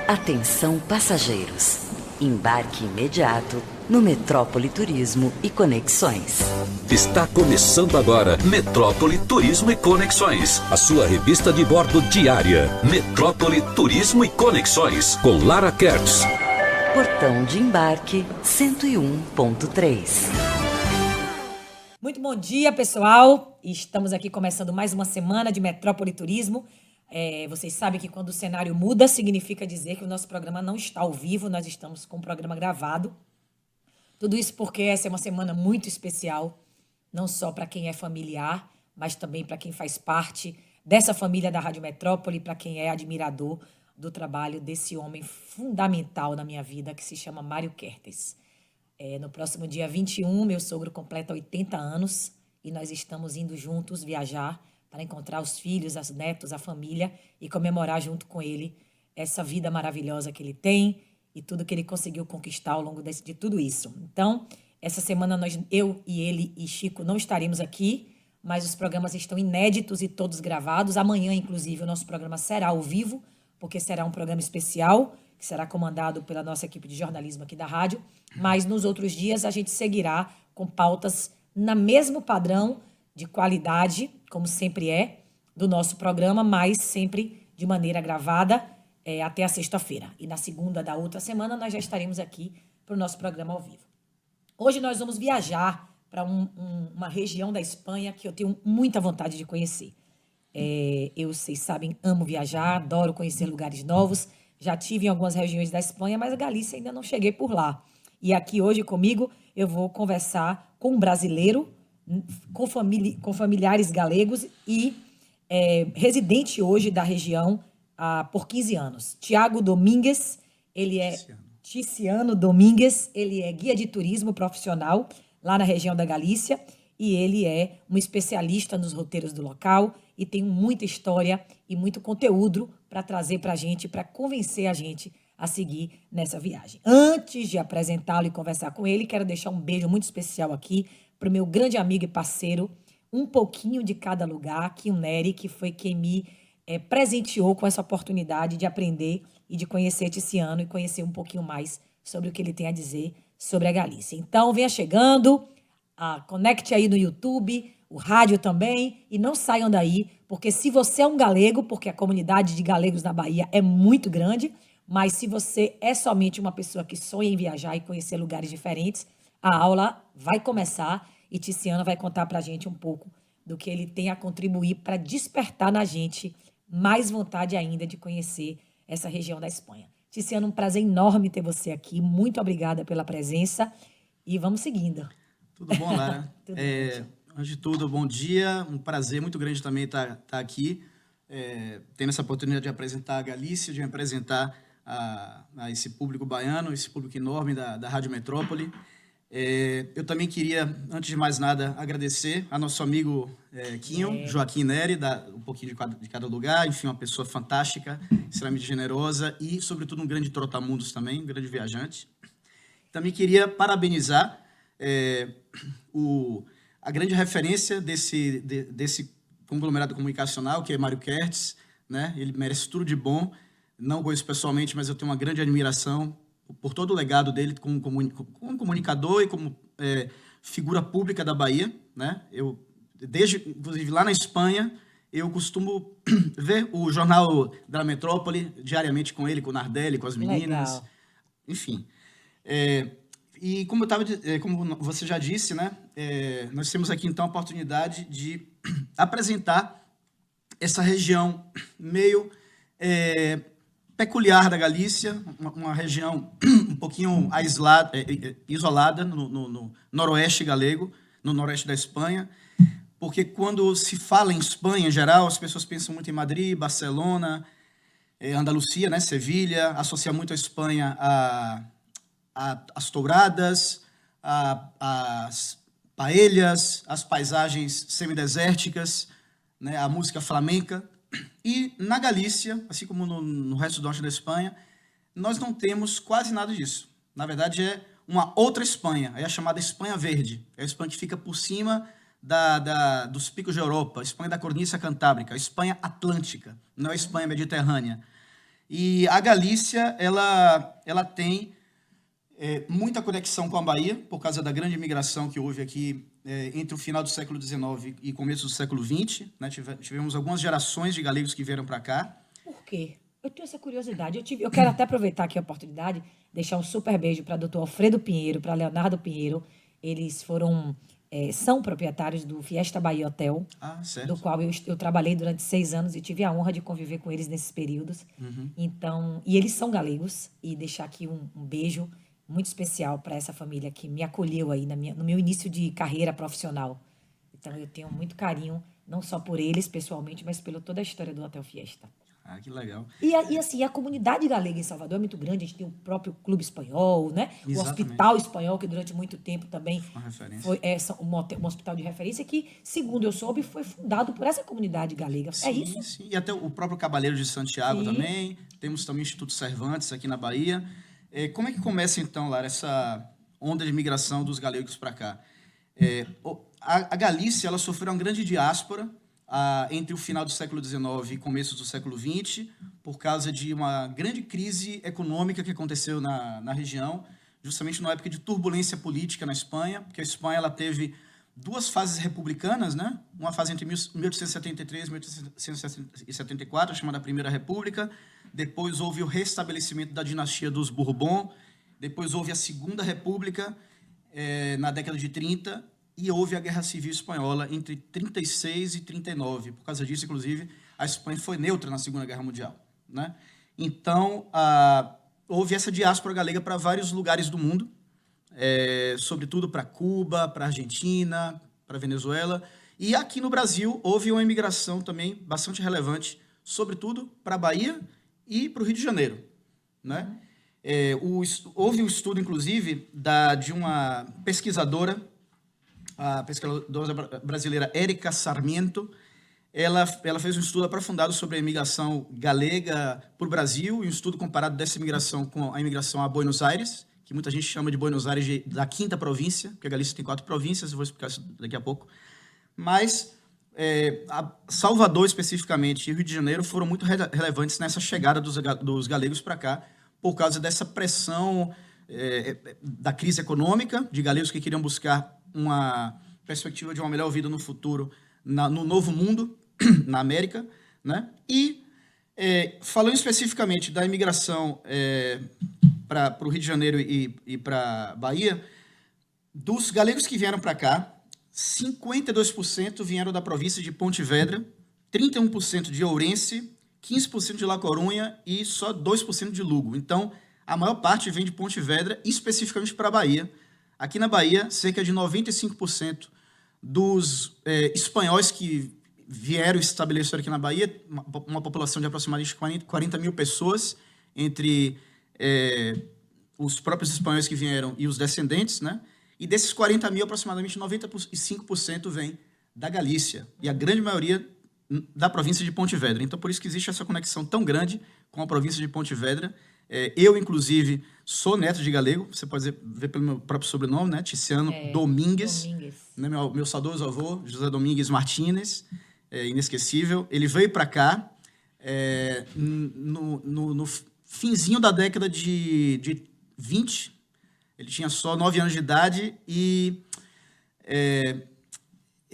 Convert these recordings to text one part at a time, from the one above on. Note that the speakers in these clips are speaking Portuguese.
Atenção passageiros. Embarque imediato no Metrópole Turismo e Conexões. Está começando agora Metrópole Turismo e Conexões, a sua revista de bordo diária. Metrópole Turismo e Conexões, com Lara Kertz. Portão de embarque 101.3. Muito bom dia, pessoal. Estamos aqui começando mais uma semana de Metrópole Turismo. Vocês sabem que quando o cenário muda, significa dizer que o nosso programa não está ao vivo, nós estamos com o programa gravado. Tudo isso porque essa é uma semana muito especial, não só para quem é familiar, mas também para quem faz parte dessa família da Rádio Metrópole, para quem é admirador do trabalho desse homem fundamental na minha vida, que se chama Mário Kertész. No próximo dia 21, meu sogro completa 80 anos e nós estamos indo juntos viajar para encontrar os filhos, os netos, a família e comemorar junto com ele essa vida maravilhosa que ele tem e tudo que ele conseguiu conquistar ao longo de tudo isso. Então, essa semana eu e ele e Chico não estaremos aqui, mas os programas estão inéditos e todos gravados. Amanhã, inclusive, o nosso programa será ao vivo, porque será um programa especial, que será comandado pela nossa equipe de jornalismo aqui da rádio, mas nos outros dias a gente seguirá com pautas no mesmo padrão de qualidade, como sempre é, do nosso programa, mas sempre de maneira gravada até a sexta-feira. E na segunda da outra semana nós já estaremos aqui para o nosso programa ao vivo. Hoje nós vamos viajar para uma região da Espanha que eu tenho muita vontade de conhecer. Vocês sabem, amo viajar, adoro conhecer lugares novos. Já tive em algumas regiões da Espanha, mas a Galícia ainda não cheguei por lá. E aqui hoje comigo eu vou conversar com um brasileiro, com familiares galegos e residente hoje da região por 15 anos. Tiago Domingues, Tiziano Domingues, ele é guia de turismo profissional lá na região da Galícia e ele é um especialista nos roteiros do local e tem muita história e muito conteúdo para trazer para a gente, para convencer a gente a seguir nessa viagem. Antes de apresentá-lo e conversar com ele, quero deixar um beijo muito especial aqui para o meu grande amigo e parceiro, um pouquinho de cada lugar, que o Nery, que foi quem me presenteou com essa oportunidade de aprender e de conhecer Tiziano e conhecer um pouquinho mais sobre o que ele tem a dizer sobre a Galícia. Então, venha chegando, conecte aí no YouTube, o rádio também, e não saiam daí, porque se você é um galego, porque a comunidade de galegos na Bahia é muito grande, mas se você é somente uma pessoa que sonha em viajar e conhecer lugares diferentes, a aula vai começar e Tiziano vai contar para a gente um pouco do que ele tem a contribuir para despertar na gente mais vontade ainda de conhecer essa região da Espanha. Tiziano, um prazer enorme ter você aqui. Muito obrigada pela presença e vamos seguindo. Tudo bom, Lara? Tudo Antes de tudo, bom dia. Um prazer muito grande também estar aqui, tendo essa oportunidade de apresentar a Galícia, de apresentar a esse público baiano, esse público enorme da Rádio Metrópole. Eu também queria, antes de mais nada, agradecer a nosso amigo Quinho, Joaquim Nery, um pouquinho de cada lugar, enfim, uma pessoa fantástica, extremamente generosa e, sobretudo, um grande trotamundos também, um grande viajante. Também queria parabenizar a grande referência desse conglomerado comunicacional, que é Mário Kertész, né? Ele merece tudo de bom. Não conheço pessoalmente, mas eu tenho uma grande admiração por todo o legado dele como comunicador e como figura pública da Bahia, né? Inclusive lá na Espanha, eu costumo ver o Jornal da Metrópole diariamente com ele, com o Nardelli, com as meninas. Legal. Enfim. E como você já disse, né? Nós temos aqui então a oportunidade de apresentar essa região meio peculiar da Galícia, uma região um pouquinho isolada no noroeste galego, no noroeste da Espanha, porque quando se fala em Espanha, em geral, as pessoas pensam muito em Madrid, Barcelona, Andalucia, né, Sevilha, associa muito a Espanha às touradas, às paellas, às paisagens semidesérticas, né, à música flamenca. E na Galícia, assim como no resto do norte da Espanha, nós não temos quase nada disso. Na verdade, é uma outra Espanha, é a chamada Espanha Verde. É a Espanha que fica por cima dos picos de Europa, a Espanha da corniça cantábrica, a Espanha atlântica, não a Espanha mediterrânea. E a Galícia, ela tem muita conexão com a Bahia, por causa da grande imigração que houve aqui entre o final do século XIX e começo do século XX. Né? Tivemos algumas gerações de galegos que vieram para cá. Por quê? Eu tenho essa curiosidade. Eu quero até aproveitar aqui a oportunidade, deixar um super beijo para Dr. Alfredo Pinheiro, para Leonardo Pinheiro. Eles são proprietários do Fiesta Bahia Hotel, certo. do qual eu trabalhei durante 6 anos e tive a honra de conviver com eles nesses períodos. Então, e eles são galegos, e deixar aqui um beijo muito especial para essa família que me acolheu aí no meu início de carreira profissional. Então, eu tenho muito carinho, não só por eles pessoalmente, mas pela toda a história do Hotel Fiesta. Que legal. E assim, a comunidade galega em Salvador é muito grande. A gente tem o próprio Clube Espanhol, né? Exatamente. O Hospital Espanhol, que durante muito tempo também Uma referência. foi um hospital de referência que, segundo eu soube, foi fundado por essa comunidade galega. Sim, é isso? Sim. E até o próprio Cabaleiro de Santiago também. Temos também o Instituto Cervantes aqui na Bahia. Como é que começa, então, Lara, essa onda de migração dos galegos para cá? A Galícia, ela sofreu uma grande diáspora entre o final do século XIX e começo do século XX, por causa de uma grande crise econômica que aconteceu na região, justamente numa época de turbulência política na Espanha, porque a Espanha ela teve 2 fases republicanas, né? Uma fase entre 1873 e 1874, chamada Primeira República. Depois houve o restabelecimento da dinastia dos Bourbon. Depois houve a Segunda República, na década de 30, e houve a Guerra Civil Espanhola entre 36 e 39. Por causa disso, inclusive, a Espanha foi neutra na Segunda Guerra Mundial. Né? Então, houve essa diáspora galega para vários lugares do mundo, sobretudo para Cuba, para Argentina, para Venezuela. E aqui no Brasil, houve uma imigração também bastante relevante, sobretudo para a Bahia e para o Rio de Janeiro. Né? Houve um estudo, inclusive, de uma pesquisadora, a pesquisadora brasileira Érica Sarmiento. Ela fez um estudo aprofundado sobre a imigração galega para o Brasil, e um estudo comparado dessa imigração com a imigração a Buenos Aires, que muita gente chama de Buenos Aires da 5ª província, porque a Galícia tem 4 províncias, eu vou explicar isso daqui a pouco. Mas Salvador, especificamente, e Rio de Janeiro foram muito relevantes nessa chegada dos galegos para cá, por causa dessa pressão da crise econômica, de galegos que queriam buscar uma perspectiva de uma melhor vida no futuro, no Novo Mundo, na América. Né? E, falando especificamente da imigração para o Rio de Janeiro e para a Bahia, dos galegos que vieram para cá, 52% vieram da província de Pontevedra, 31% de Ourense, 15% de La Corunha e só 2% de Lugo. Então, a maior parte vem de Pontevedra, especificamente para a Bahia. Aqui na Bahia, cerca de 95% dos espanhóis que vieram e se estabeleceram aqui na Bahia, uma população de aproximadamente 40 mil pessoas, entre os próprios espanhóis que vieram e os descendentes, né? E desses 40 mil, aproximadamente 95% vem da Galícia, e a grande maioria da província de Pontevedra. Então, por isso que existe essa conexão tão grande com a província de Pontevedra. Eu, inclusive, sou neto de galego, você pode ver pelo meu próprio sobrenome, né? Ticiano Domingues. Né? Meu saudoso avô, José Domingues Martínez, inesquecível. Ele veio para cá no finzinho da década de 20. Ele tinha só 9 anos de idade e...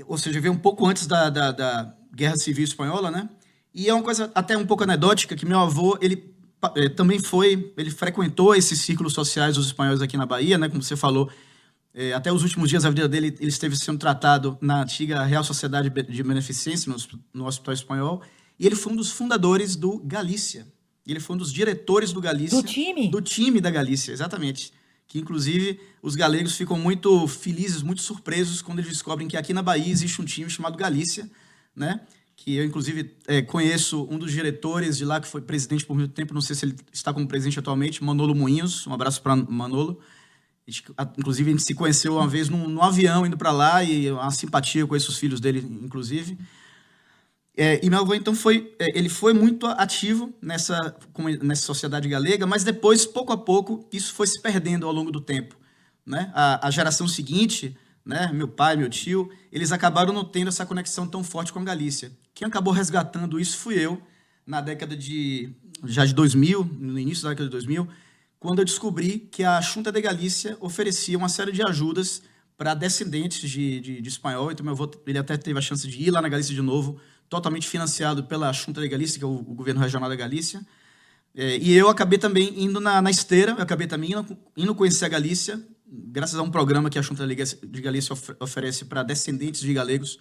ou seja, veio um pouco antes da Guerra Civil Espanhola, né? E é uma coisa até um pouco anedótica, que meu avô, ele também ele frequentou esses círculos sociais dos espanhóis aqui na Bahia, né? Como você falou, até os últimos dias da vida dele, ele esteve sendo tratado na antiga Real Sociedade de Beneficência, no Hospital Espanhol, e ele foi um dos fundadores do Galícia. Ele foi um dos diretores do Galícia. Do time? Do time da Galícia, exatamente. Que, inclusive, os galegos ficam muito felizes, muito surpresos quando eles descobrem que aqui na Bahia existe um time chamado Galícia, né? Que eu, inclusive, conheço um dos diretores de lá, que foi presidente por muito tempo, não sei se ele está como presidente atualmente, Manolo Moinhos. Um abraço para Manolo. Inclusive, a gente se conheceu uma vez num avião indo para lá, e uma simpatia, eu conheço os filhos dele, inclusive. E meu avô, então, ele foi muito ativo nessa sociedade galega, mas depois, pouco a pouco, isso foi se perdendo ao longo do tempo. Né? A geração seguinte, né, meu pai, meu tio, eles acabaram não tendo essa conexão tão forte com a Galícia. Quem acabou resgatando isso fui eu, na década de já de 2000, no início da década de 2000, quando eu descobri que a Xunta de Galícia oferecia uma série de ajudas para descendentes de espanhol. Então, meu avô, ele até teve a chance de ir lá na Galícia de novo, totalmente financiado pela Xunta de Galícia, que é o governo regional da Galícia. E eu acabei também indo na esteira, eu acabei também indo conhecer a Galícia, graças a um programa que a Xunta de Galícia oferece para descendentes de galegos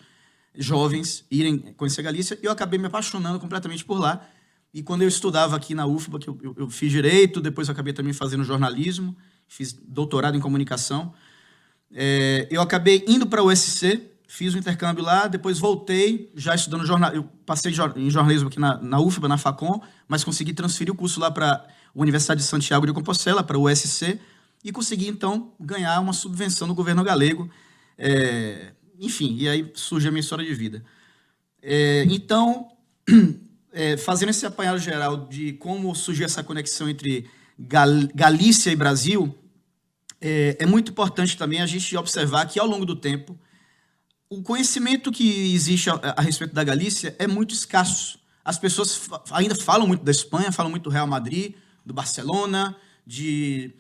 jovens irem conhecer a Galícia, e eu acabei me apaixonando completamente por lá. E quando eu estudava aqui na UFBA, que eu fiz Direito, depois eu acabei também fazendo jornalismo, fiz doutorado em Comunicação, eu acabei indo para a USC, fiz o intercâmbio lá, depois voltei, já estudando jornalismo. Eu passei em jornalismo aqui na UFBA, na Facom, mas consegui transferir o curso lá para a Universidade de Santiago de Compostela, para a USC, e consegui, então, ganhar uma subvenção do governo galego. Enfim, e aí surge a minha história de vida. Então, fazendo esse apanhado geral de como surgiu essa conexão entre Galícia e Brasil, é muito importante também a gente observar que, ao longo do tempo, o conhecimento que existe a respeito da Galícia é muito escasso. As pessoas ainda falam muito da Espanha, falam muito do Real Madrid, do Barcelona, de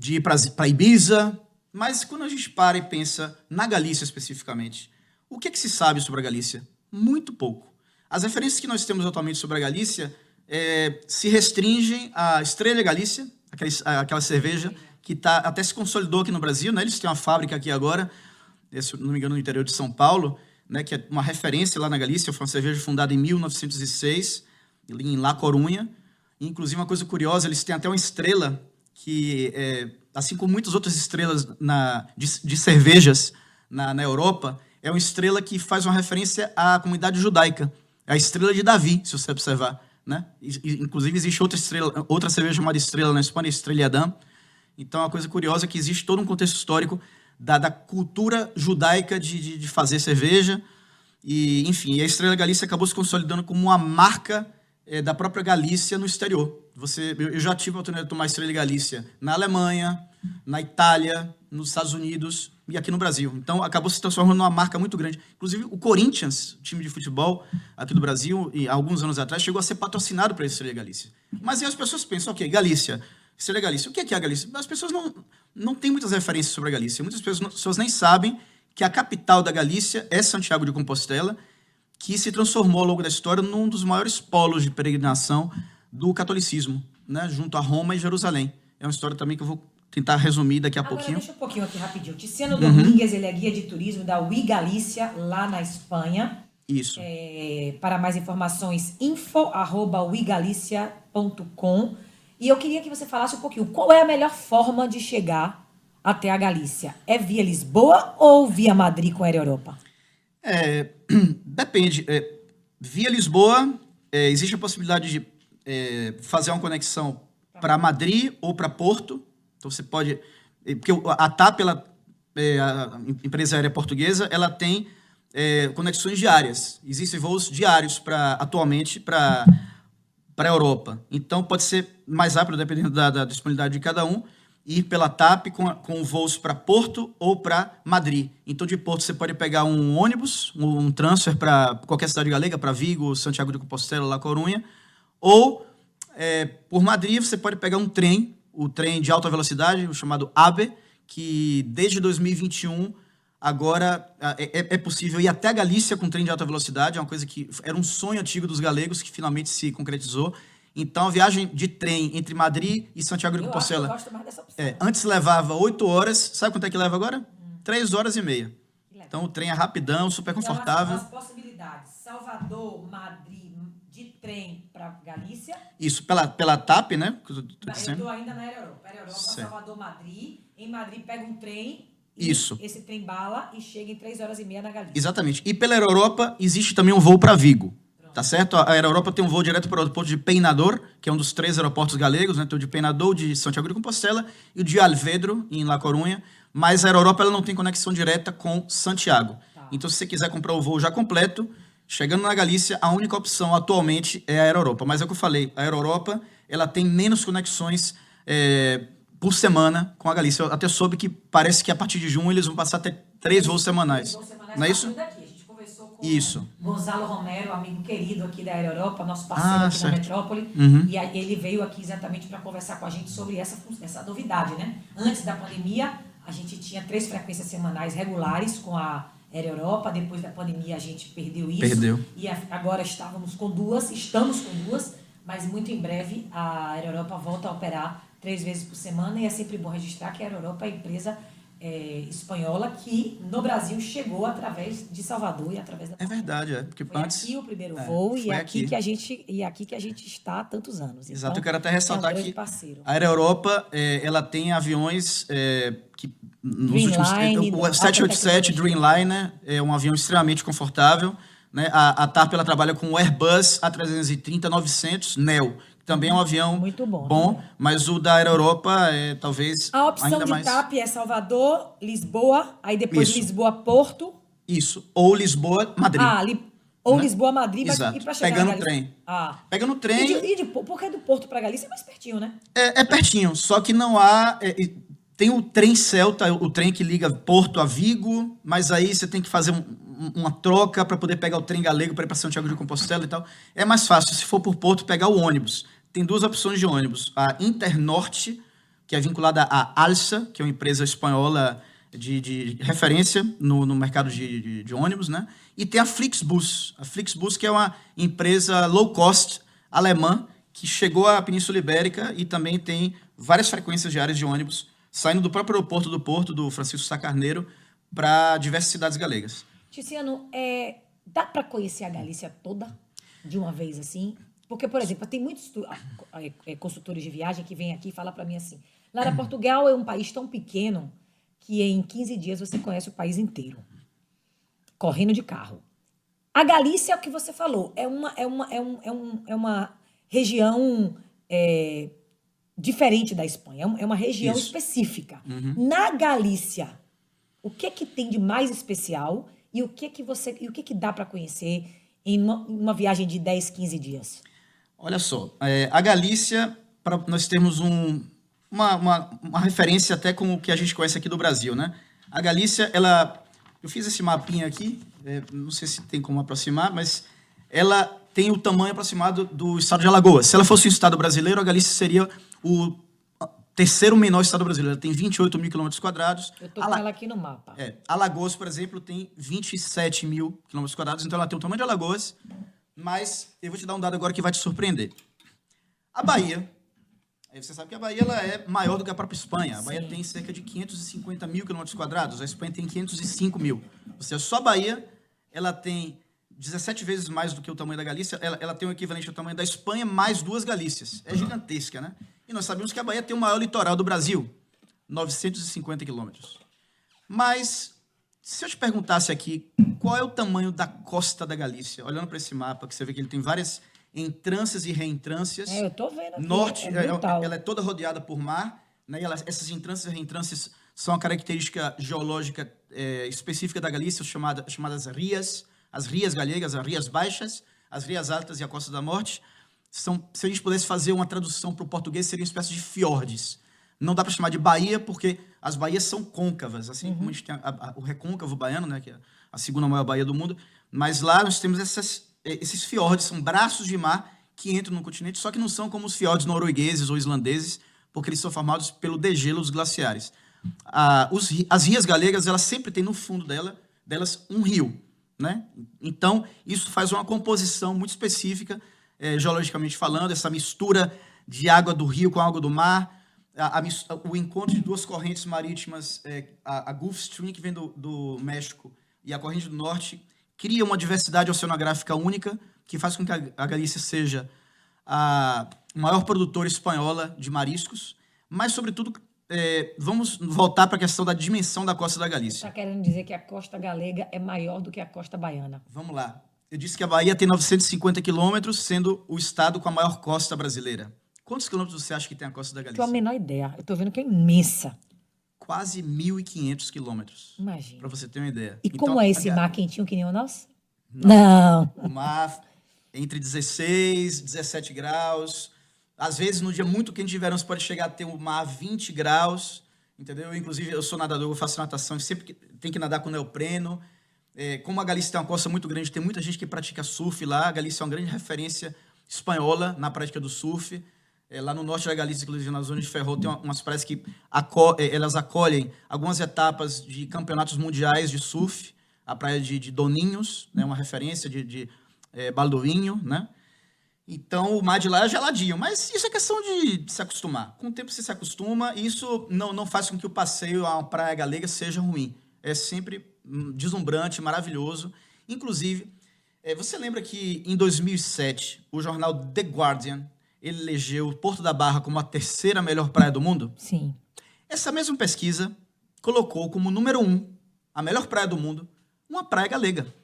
ir para Ibiza, mas quando a gente para e pensa na Galícia especificamente, o que se sabe sobre a Galícia? Muito pouco. As referências que nós temos atualmente sobre a Galícia se restringem à Estrela Galícia, aquela cerveja que até se consolidou aqui no Brasil, né? Eles têm uma fábrica aqui agora, se não me engano, no interior de São Paulo, né, que é uma referência lá na Galícia. Foi uma cerveja fundada em 1906, em La Coruña. Inclusive, uma coisa curiosa, eles têm até uma estrela que, assim como muitas outras estrelas de cervejas na Europa, é uma estrela que faz uma referência à comunidade judaica. É a estrela de Davi, se você observar, né? Inclusive, existe outra cerveja chamada Estrela na Espanha, Estrela Damm. Então, é uma coisa curiosa que existe todo um contexto histórico da cultura judaica de fazer cerveja. E, enfim, a Estrela Galícia acabou se consolidando como uma marca da própria Galícia no exterior. Eu já tive a oportunidade de tomar Estrela Galícia na Alemanha, na Itália, nos Estados Unidos e aqui no Brasil. Então, acabou se transformando numa marca muito grande. Inclusive, o Corinthians, o time de futebol aqui do Brasil, e alguns anos atrás, chegou a ser patrocinado pela Estrela Galícia. Mas aí as pessoas pensam, ok, Galícia, Estrela Galícia, o que é a Galícia? As pessoas não têm muitas referências sobre a Galícia. Muitas pessoas nem sabem que a capital da Galícia é Santiago de Compostela, que se transformou ao longo da história num dos maiores polos de peregrinação do catolicismo, né, junto a Roma e Jerusalém. É uma história também que eu vou tentar resumir daqui a pouquinho. Deixa um pouquinho aqui rapidinho. Tiziano Domingues, ele é guia de turismo da We Galícia, lá na Espanha. Isso. Para mais informações, info@wegalicia.com. E eu queria que você falasse um pouquinho, qual é a melhor forma de chegar até a Galícia? É via Lisboa ou via Madrid com Air Europa? Depende. Via Lisboa, existe a possibilidade de fazer uma conexão para Madrid ou para Porto. Então, você pode... Porque a TAP, a empresa aérea portuguesa, ela tem conexões diárias. Existem voos diários, atualmente, para a Europa. Então, pode ser mais rápido, dependendo da disponibilidade de cada um, ir pela TAP com voos para Porto ou para Madrid. Então, de Porto, você pode pegar um ônibus, um transfer para qualquer cidade galega, para Vigo, Santiago de Compostela, La Coruña, ou, por Madrid, você pode pegar um trem, o trem de alta velocidade, o chamado AVE, que desde 2021, agora é possível ir até a Galícia com trem de alta velocidade. É uma coisa que era um sonho antigo dos galegos, que finalmente se concretizou. Então, a viagem de trem entre Madrid e Santiago de Compostela, eu gosto mais dessa opção. Antes levava 8 horas. Sabe quanto é que leva agora? 3 horas e meia. Então, o trem é rapidão, super confortável. Então, as possibilidades, Salvador, Madrid, de trem para Galícia. Isso, pela TAP, né? Eu estou ainda na Air Europa. Air Europa, Salvador, Madrid. Em Madrid, pega um trem. Isso. Esse trem bala e chega em 3 horas e meia na Galícia. Exatamente. E pela Air Europa, existe também um voo para Vigo. Tá certo? A Air Europa tem um voo direto para o aeroporto de Peinador, que é um dos 3 aeroportos galegos, né? Tem o de Peinador, de Santiago de Compostela, e o de Alvedro, em La Coruña. Mas a Air Europa ela não tem conexão direta com Santiago. Tá. Então, se você quiser comprar o voo já completo, chegando na Galícia, a única opção atualmente é a Air Europa. Mas é o que eu falei, a Air Europa ela tem menos conexões por semana com a Galícia. Eu até soube que parece que a partir de junho eles vão passar até 3 voos semanais. Não é isso? Daqui. A gente conversou com Isso. Gonzalo Romero, amigo querido aqui da Aero Europa, nosso parceiro aqui certo. na Metrópole. E aí ele veio aqui exatamente para conversar com a gente sobre essa novidade, né? Antes da pandemia, a gente tinha 3 frequências semanais regulares com a Aero Europa. Depois da pandemia, a gente perdeu isso. E agora estamos com 2, mas muito em breve a Aero Europa volta a operar 3 vezes por semana. E é sempre bom registrar que a Aero Europa é a empresa espanhola que no Brasil chegou através de Salvador e através da É verdade, porque foi antes... aqui o primeiro voo e foi aqui que a gente está há tantos anos. Exato, Então, eu quero até ressaltar é um grande que parceiro. a Aero Europa, ela tem aviões que nos Dreamline, últimos... O 787 Dreamliner é um avião extremamente confortável, né? A TAP ela trabalha com o Airbus A330-900 Neo, que também é um avião muito bom, mas o da Aero Europa é talvez a opção ainda de mais... TAP é Salvador, Lisboa, aí depois Isso. Lisboa, Porto. Isso, ou Lisboa, Madrid. Ou né? Lisboa, Madrid, mas Exato. e para chegar Pegando na Galícia? trem. Pegando trem... Porque do Porto para Galícia é mais pertinho, né? É pertinho, só que não há... tem o trem Celta, o trem que liga Porto a Vigo, mas aí você tem que fazer uma troca para poder pegar o trem galego para ir para Santiago de Compostela e tal. É mais fácil, se for por Porto, pegar o ônibus. Tem 2 opções de ônibus. A Internorte, que é vinculada à Alsa, que é uma empresa espanhola de referência no mercado de ônibus, né? E tem a Flixbus. A Flixbus, que é uma empresa low cost alemã, que chegou à Península Ibérica e também tem várias frequências diárias de ônibus, saindo do próprio aeroporto do Porto, do Francisco Sá Carneiro, para diversas cidades galegas. Tiziano, dá para conhecer a Galícia toda de uma vez assim? Porque, por exemplo, tem muitos consultores de viagem que vêm aqui e falam para mim assim, Lara, Portugal é um país tão pequeno que em 15 dias você conhece o país inteiro, correndo de carro. A Galícia é o que você falou, é uma região diferente da Espanha, é uma região específica. Na Galícia, o que tem de mais especial e o que dá para conhecer em uma viagem de 10, 15 dias? Olha só, a Galícia, para nós termos uma referência até com o que a gente conhece aqui do Brasil, né? A Galícia, eu fiz esse mapinha aqui, não sei se tem como aproximar, mas ela tem o tamanho aproximado do estado de Alagoas. Se ela fosse um estado brasileiro, a Galícia seria o 3º menor estado brasileiro. Ela tem 28 mil quilômetros quadrados. Eu estou com ela aqui no mapa. Alagoas, por exemplo, tem 27 mil quilômetros quadrados, então ela tem o tamanho de Alagoas, mas eu vou te dar um dado agora que vai te surpreender. A Bahia, você sabe que a Bahia ela é maior do que a própria Espanha. A Bahia tem cerca de 550 mil quilômetros quadrados, a Espanha tem 505 mil. Ou seja, só a Bahia ela tem 17 vezes mais do que o tamanho da Galícia, ela tem o equivalente ao tamanho da Espanha mais 2 Galícias. É gigantesca, né? E nós sabemos que a Bahia tem o maior litoral do Brasil, 950 quilômetros. Mas, se eu te perguntasse aqui, qual é o tamanho da costa da Galícia? Olhando para esse mapa, que você vê que ele tem várias entrâncias e reentrâncias. Eu estou vendo aqui. Norte, ela é toda rodeada por mar, né? E essas entrâncias e reentrâncias são uma característica geológica específica da Galícia, chamadas rias, as rias galegas, as rias baixas, as rias altas e a Costa da Morte. Se a gente pudesse fazer uma tradução para o português, seria uma espécie de fiordes. Não dá para chamar de baía, porque as baías são côncavas, assim como a gente tem o recôncavo baiano, né, que é a segunda maior baía do mundo, mas lá nós temos esses fiordes, são braços de mar que entram no continente, só que não são como os fiordes noruegueses ou islandeses, porque eles são formados pelo degelo dos glaciares. As rias galegas, elas sempre têm no fundo delas um rio, né? Então, isso faz uma composição muito específica, geologicamente falando, essa mistura de água do rio com a água do mar, o encontro de 2 correntes marítimas, a Gulf Stream, que vem do México, e a corrente do norte, cria uma diversidade oceanográfica única, que faz com que a Galícia seja a maior produtora espanhola de mariscos, mas, sobretudo, vamos voltar para a questão da dimensão da costa da Galícia. Você está querendo dizer que a costa galega é maior do que a costa baiana? Vamos lá. Eu disse que a Bahia tem 950 quilômetros, sendo o estado com a maior costa brasileira. Quantos quilômetros você acha que tem a costa da Galícia? Tenho a menor ideia. Eu estou vendo que é imensa. Quase 1.500 quilômetros. Imagina. Para você ter uma ideia. E então, como é esse mar quentinho que nem o nosso? Não. O mar entre 16 e 17 graus. Às vezes, no dia muito quente de verão, você pode chegar a ter o mar a 20 graus. Entendeu? Inclusive, eu sou nadador, eu faço natação, sempre tem que nadar com neopreno. Como a Galícia tem uma costa muito grande, tem muita gente que pratica surf lá. A Galícia é uma grande referência espanhola na prática do surf. Lá no norte da Galícia, inclusive na zona de Ferrol, tem umas praias que elas acolhem algumas etapas de campeonatos mundiais de surf. A praia de Doninhos, né, uma referência de Baldovinho, né? Então, o mar de lá é geladinho, mas isso é questão de se acostumar. Com o tempo você se acostuma e isso não faz com que o passeio a uma praia galega seja ruim. É sempre deslumbrante, maravilhoso. Inclusive, você lembra que em 2007, o jornal The Guardian, ele elegeu Porto da Barra como a terceira melhor praia do mundo? Sim. Essa mesma pesquisa colocou como número 1, a melhor praia do mundo, uma praia galega.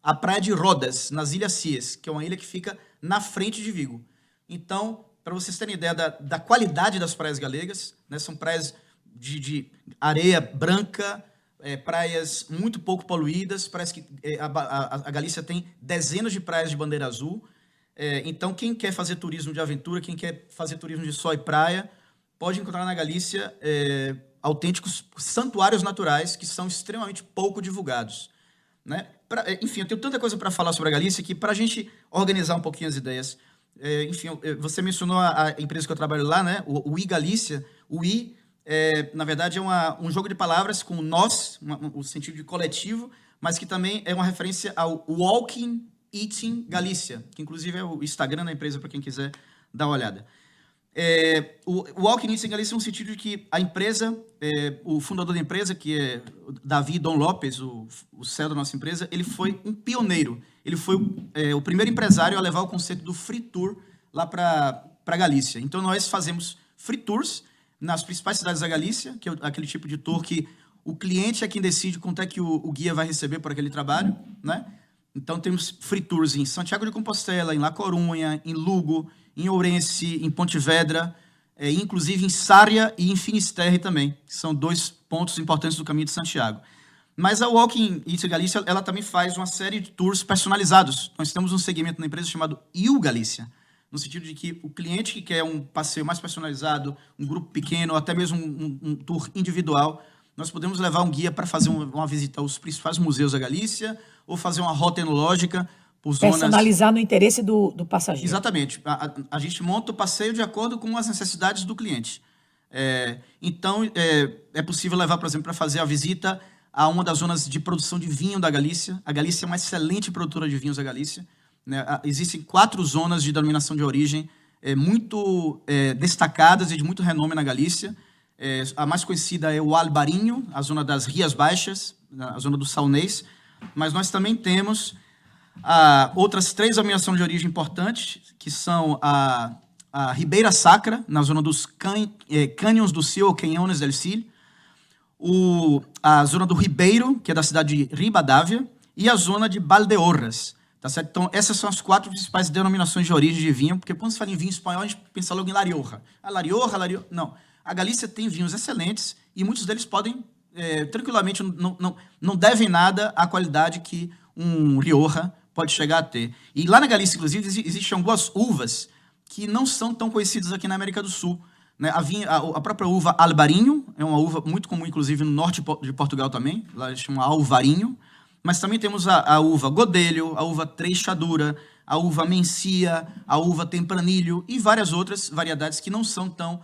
A praia de Rodas, nas Ilhas Cíes, que é uma ilha que fica na frente de Vigo. Então, para vocês terem ideia da qualidade das praias galegas, né, são praias de areia branca, praias muito pouco poluídas, parece que a Galícia tem dezenas de praias de bandeira azul. Então, quem quer fazer turismo de aventura, quem quer fazer turismo de sol e praia, pode encontrar na Galícia autênticos santuários naturais que são extremamente pouco divulgados. Né? Enfim, eu tenho tanta coisa para falar sobre a Galícia que, para a gente organizar um pouquinho as ideias, enfim, você mencionou a empresa que eu trabalho lá, né? O iGalícia. O I, na verdade, é um jogo de palavras com nós, o sentido de coletivo, mas que também é uma referência ao Walking Eating Galícia, que inclusive é o Instagram da empresa para quem quiser dar uma olhada. O Walking Eating Galícia é um sentido de que a empresa, o fundador da empresa, que é Davi Dom Lopes, o CEO da nossa empresa, ele foi um pioneiro. Ele foi o primeiro empresário a levar o conceito do free tour lá para a Galícia. Então, nós fazemos free tours nas principais cidades da Galícia, que é aquele tipo de tour que o cliente é quem decide quanto é que o guia vai receber por aquele trabalho, né? Então, temos free tours em Santiago de Compostela, em La Corunha, em Lugo, em Ourense, em Pontevedra, inclusive em Sarria e em Finisterre também, que são 2 pontos importantes do caminho de Santiago. Mas a Walking Eating Galícia, ela também faz uma série de tours personalizados. Nós temos um segmento na empresa chamado You Galícia, no sentido de que o cliente que quer um passeio mais personalizado, um grupo pequeno, ou até mesmo um tour individual, nós podemos levar um guia para fazer uma visita aos principais museus da Galícia, ou fazer uma rota enológica por zonas... Personalizar no interesse do passageiro. Exatamente. A gente monta o passeio de acordo com as necessidades do cliente. Então, é possível levar, por exemplo, para fazer a visita a uma das zonas de produção de vinho da Galícia. A Galícia é uma excelente produtora de vinhos da Galícia. Né? Existem 4 zonas de denominação de origem muito destacadas e de muito renome na Galícia. A mais conhecida é o Albarinho, a zona das Rias Baixas, a zona do Saunês. Mas nós também temos outras 3 denominações de origem importantes, que são a Ribeira Sacra, na zona dos Cânions do Sil, ou Canhones del Sil, a zona do Ribeiro, que é da cidade de Ribadavia, e a zona de Valdeorras. Tá certo? Então, essas são as 4 principais denominações de origem de vinho, porque quando se fala em vinho espanhol, a gente pensa logo em La Rioja. La Rioja. Não. A Galícia tem vinhos excelentes e muitos deles podem, tranquilamente, não devem nada à qualidade que um Rioja pode chegar a ter. E lá na Galícia, inclusive, existem algumas uvas que não são tão conhecidas aqui na América do Sul. Né? A própria uva Albarinho é uma uva muito comum, inclusive, no norte de Portugal também. Lá eles chamam Alvarinho. Mas também temos a uva Godelho, a uva Treixadura, a uva Mencia, a uva Tempranilho e várias outras variedades que não são tão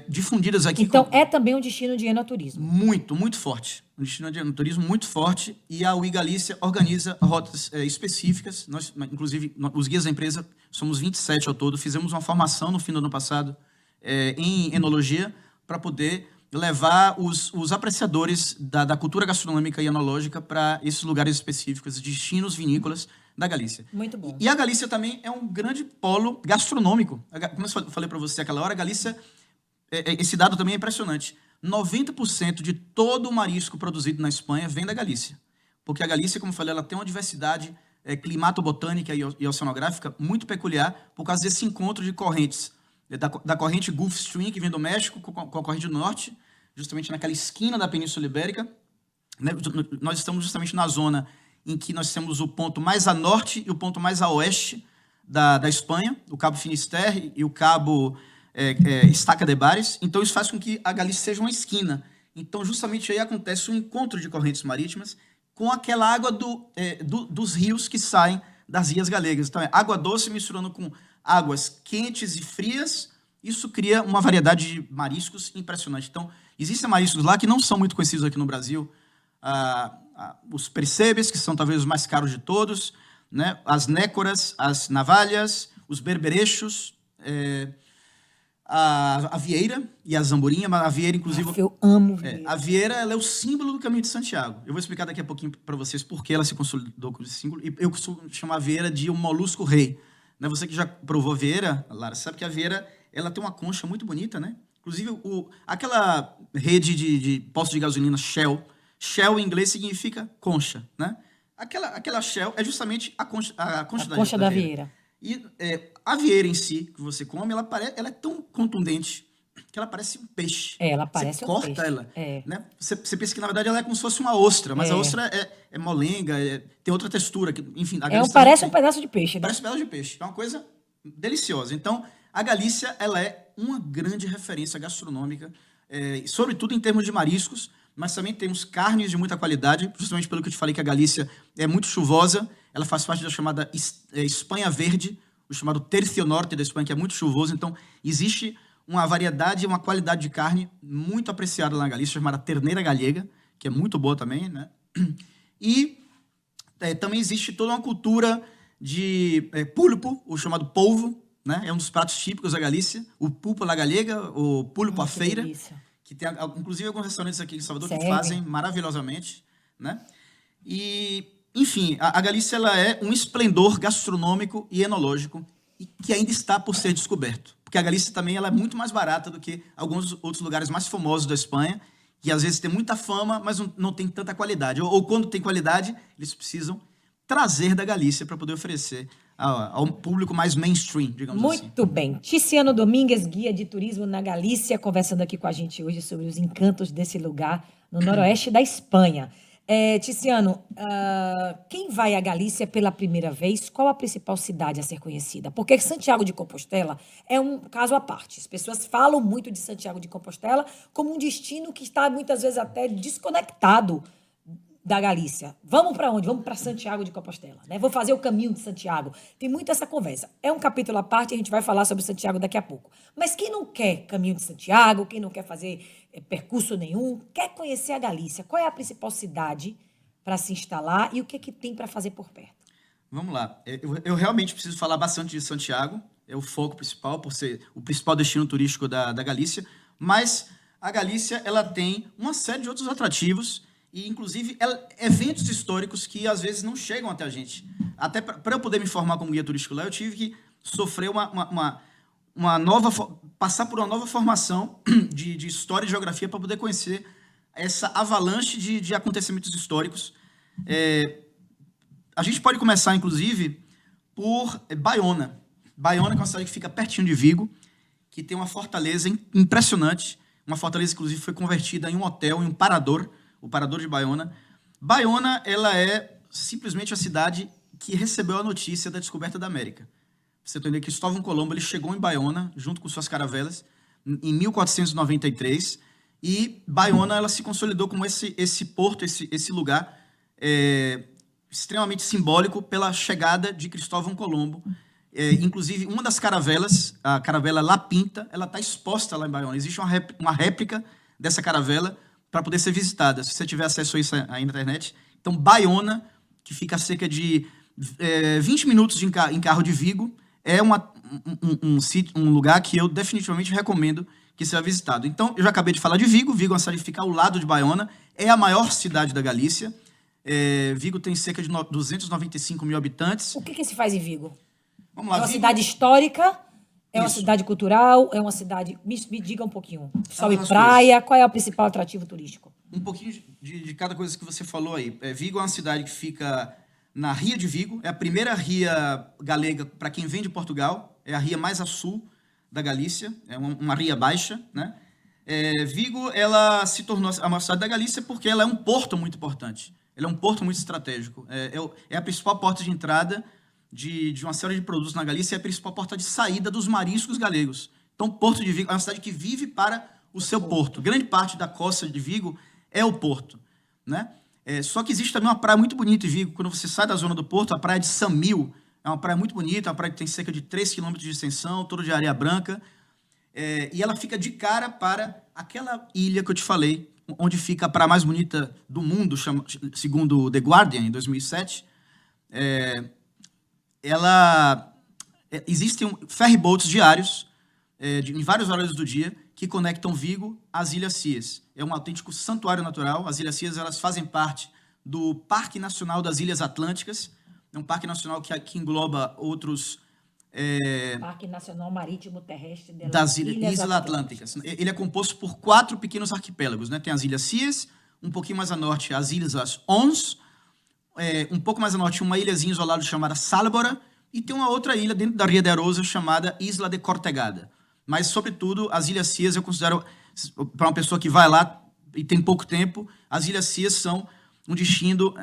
difundidas aqui. Então, é também um destino de enoturismo. Muito, muito forte. Um destino de enoturismo muito forte. E a UI Galícia organiza rotas específicas. Nós, inclusive, os guias da empresa, somos 27 ao todo. Fizemos uma formação no fim do ano passado em enologia para poder levar os apreciadores da cultura gastronômica e enológica para esses lugares específicos, destinos vinícolas da Galícia. Muito bom. E a Galícia também é um grande polo gastronômico. Como eu falei para você aquela hora, a Galícia, esse dado também é impressionante. 90% de todo o marisco produzido na Espanha vem da Galícia. Porque a Galícia, como eu falei, ela tem uma diversidade climatobotânica e oceanográfica muito peculiar por causa desse encontro de correntes. Da corrente Gulf Stream, que vem do México, com a corrente do Norte, justamente naquela esquina da Península Ibérica. Né? Nós estamos justamente na zona em que nós temos o ponto mais a norte e o ponto mais a oeste da Espanha, o Cabo Finisterre e o Cabo Estaca de Bares. Então, isso faz com que a Galícia seja uma esquina. Então, justamente aí acontece um encontro de correntes marítimas com aquela água dos rios que saem das ilhas galegas. Então, é água doce misturando com águas quentes e frias. Isso cria uma variedade de mariscos impressionante. Então, existem mariscos lá que não são muito conhecidos aqui no Brasil. Os percebes, que são talvez os mais caros de todos, né? As nécoras, as navalhas, os berberechos, a vieira e a zamborinha. Mas a vieira, inclusive... Eu amo vieira. A vieira, ela é o símbolo do Caminho de Santiago. Eu vou explicar daqui a pouquinho para vocês por que ela se consolidou com esse símbolo. E eu costumo chamar a vieira de um molusco rei. Né? Você que já provou vieira, Lara, sabe que a vieira ela tem uma concha muito bonita, né? Inclusive, aquela rede de postos de gasolina Shell em inglês significa concha, né? Aquela Shell é justamente a concha da vieira. E a vieira em si, que você come, ela é tão contundente que ela parece um peixe. Ela parece você um peixe. Você corta ela, né? Você pensa que, na verdade, ela é como se fosse uma ostra, mas a ostra é molenga, tem outra textura. Enfim, parece um pedaço de peixe, né? Parece um pedaço de peixe. É uma coisa deliciosa. Então, a Galícia, ela é uma grande referência gastronômica, sobretudo em termos de mariscos, mas também temos carnes de muita qualidade, justamente pelo que eu te falei que a Galícia é muito chuvosa. Ela faz parte da chamada Espanha Verde, o chamado Tercio Norte da Espanha, que é muito chuvoso. Então, existe uma variedade e uma qualidade de carne muito apreciada lá na Galícia, chamada terneira gallega, que é muito boa também, né? E também existe toda uma cultura de pulpo, o chamado polvo, né? É um dos pratos típicos da Galícia, o pulpo la gallega, o pulpo à feira, que tem, inclusive, alguns restaurantes aqui em Salvador que fazem maravilhosamente, né? E, enfim, a Galícia ela é um esplendor gastronômico e enológico e que ainda está por ser descoberto. Porque a Galícia também ela é muito mais barata do que alguns outros lugares mais famosos da Espanha, que às vezes tem muita fama, mas não tem tanta qualidade. Ou quando tem qualidade, eles precisam trazer da Galícia para poder oferecer ao público mais mainstream, digamos assim. Muito bem. Tiziano Domingues, guia de turismo na Galícia, conversando aqui com a gente hoje sobre os encantos desse lugar no noroeste da Espanha. Tiziano, quem vai à Galícia pela primeira vez, qual a principal cidade a ser conhecida? Porque Santiago de Compostela é um caso à parte. As pessoas falam muito de Santiago de Compostela como um destino que está muitas vezes até desconectado da Galícia. Vamos para onde? Vamos para Santiago de Compostela, né? Vou fazer o caminho de Santiago. Tem muito essa conversa. É um capítulo à parte, a gente vai falar sobre Santiago daqui a pouco. Mas quem não quer caminho de Santiago, quem não quer fazer percurso nenhum, quer conhecer a Galícia, qual é a principal cidade para se instalar e o que tem para fazer por perto? Vamos lá. Eu realmente preciso falar bastante de Santiago, é o foco principal, por ser o principal destino turístico da Galícia, mas a Galícia ela tem uma série de outros atrativos e, inclusive, eventos históricos que, às vezes, não chegam até a gente. Até para eu poder me formar como guia turístico lá, eu tive que sofrer passar por uma nova formação de história e geografia para poder conhecer essa avalanche de acontecimentos históricos. A gente pode começar, inclusive, por Baiona. Baiona, que é uma cidade que fica pertinho de Vigo, que tem uma fortaleza impressionante. Uma fortaleza, inclusive, foi convertida em um hotel, em um parador, o Parador de Baiona. Baiona, ela é simplesmente a cidade que recebeu a notícia da descoberta da América. Você entender que Cristóvão Colombo ele chegou em Baiona, junto com suas caravelas, em 1493, e Baiona ela se consolidou como esse porto, esse lugar extremamente simbólico pela chegada de Cristóvão Colombo. Inclusive, uma das caravelas, a caravela La Pinta, ela está exposta lá em Baiona. Existe uma réplica dessa caravela para poder ser visitada, se você tiver acesso a isso aí na internet. Então, Baiona, que fica a cerca de 20 minutos em carro de Vigo, é um lugar que eu definitivamente recomendo que seja visitado. Então, eu já acabei de falar de Vigo. Vigo é uma cidade que fica ao lado de Baiona, é a maior cidade da Galícia. Vigo tem cerca de 295 mil habitantes. O que se faz em Vigo? Vamos lá, é uma Vigo... cidade histórica? É uma Isso. cidade cultural? É uma cidade... Me diga um pouquinho. Sol e praia, coisas. qual é o principal atrativo turístico? Um pouquinho de cada coisa que você falou aí. Vigo é uma cidade que fica na Ria de Vigo. É a primeira ria galega para quem vem de Portugal. É a ria mais a sul da Galícia. É uma ria baixa, né? Vigo, ela se tornou a maior cidade da Galícia porque ela é um porto muito importante. Ela é um porto muito estratégico. É a principal porta de entrada de uma série de produtos na Galícia, é a principal porta de saída dos mariscos galegos. Então, Porto de Vigo é uma cidade que vive para o seu porto. Grande parte da costa de Vigo é o porto, né? Só que existe também uma praia muito bonita em Vigo. Quando você sai da zona do Porto, a praia de Samil é uma praia muito bonita, uma praia que tem cerca de 3 km de extensão, toda de areia branca. E ela fica de cara para aquela ilha que eu te falei, onde fica a praia mais bonita do mundo, segundo The Guardian, em 2007. Existem ferryboats diários, em vários horários do dia, que conectam Vigo às Ilhas Cíes. É um autêntico santuário natural. As Ilhas Cíes, elas fazem parte do Parque Nacional das Ilhas Atlânticas. É um parque nacional que engloba outros... Parque Nacional Marítimo Terrestre das Ilhas Atlânticas. Ele é composto por 4 pequenos arquipélagos, né? Tem as Ilhas Cíes, um pouquinho mais a norte as Ilhas Ons, um pouco mais a norte uma ilhazinha isolada chamada Sálvora, e tem uma outra ilha dentro da Ria de Arosa chamada Isla de Cortegada. Mas, sobretudo, as Ilhas Cíes eu considero, para uma pessoa que vai lá e tem pouco tempo, as Ilhas Cíes são um destino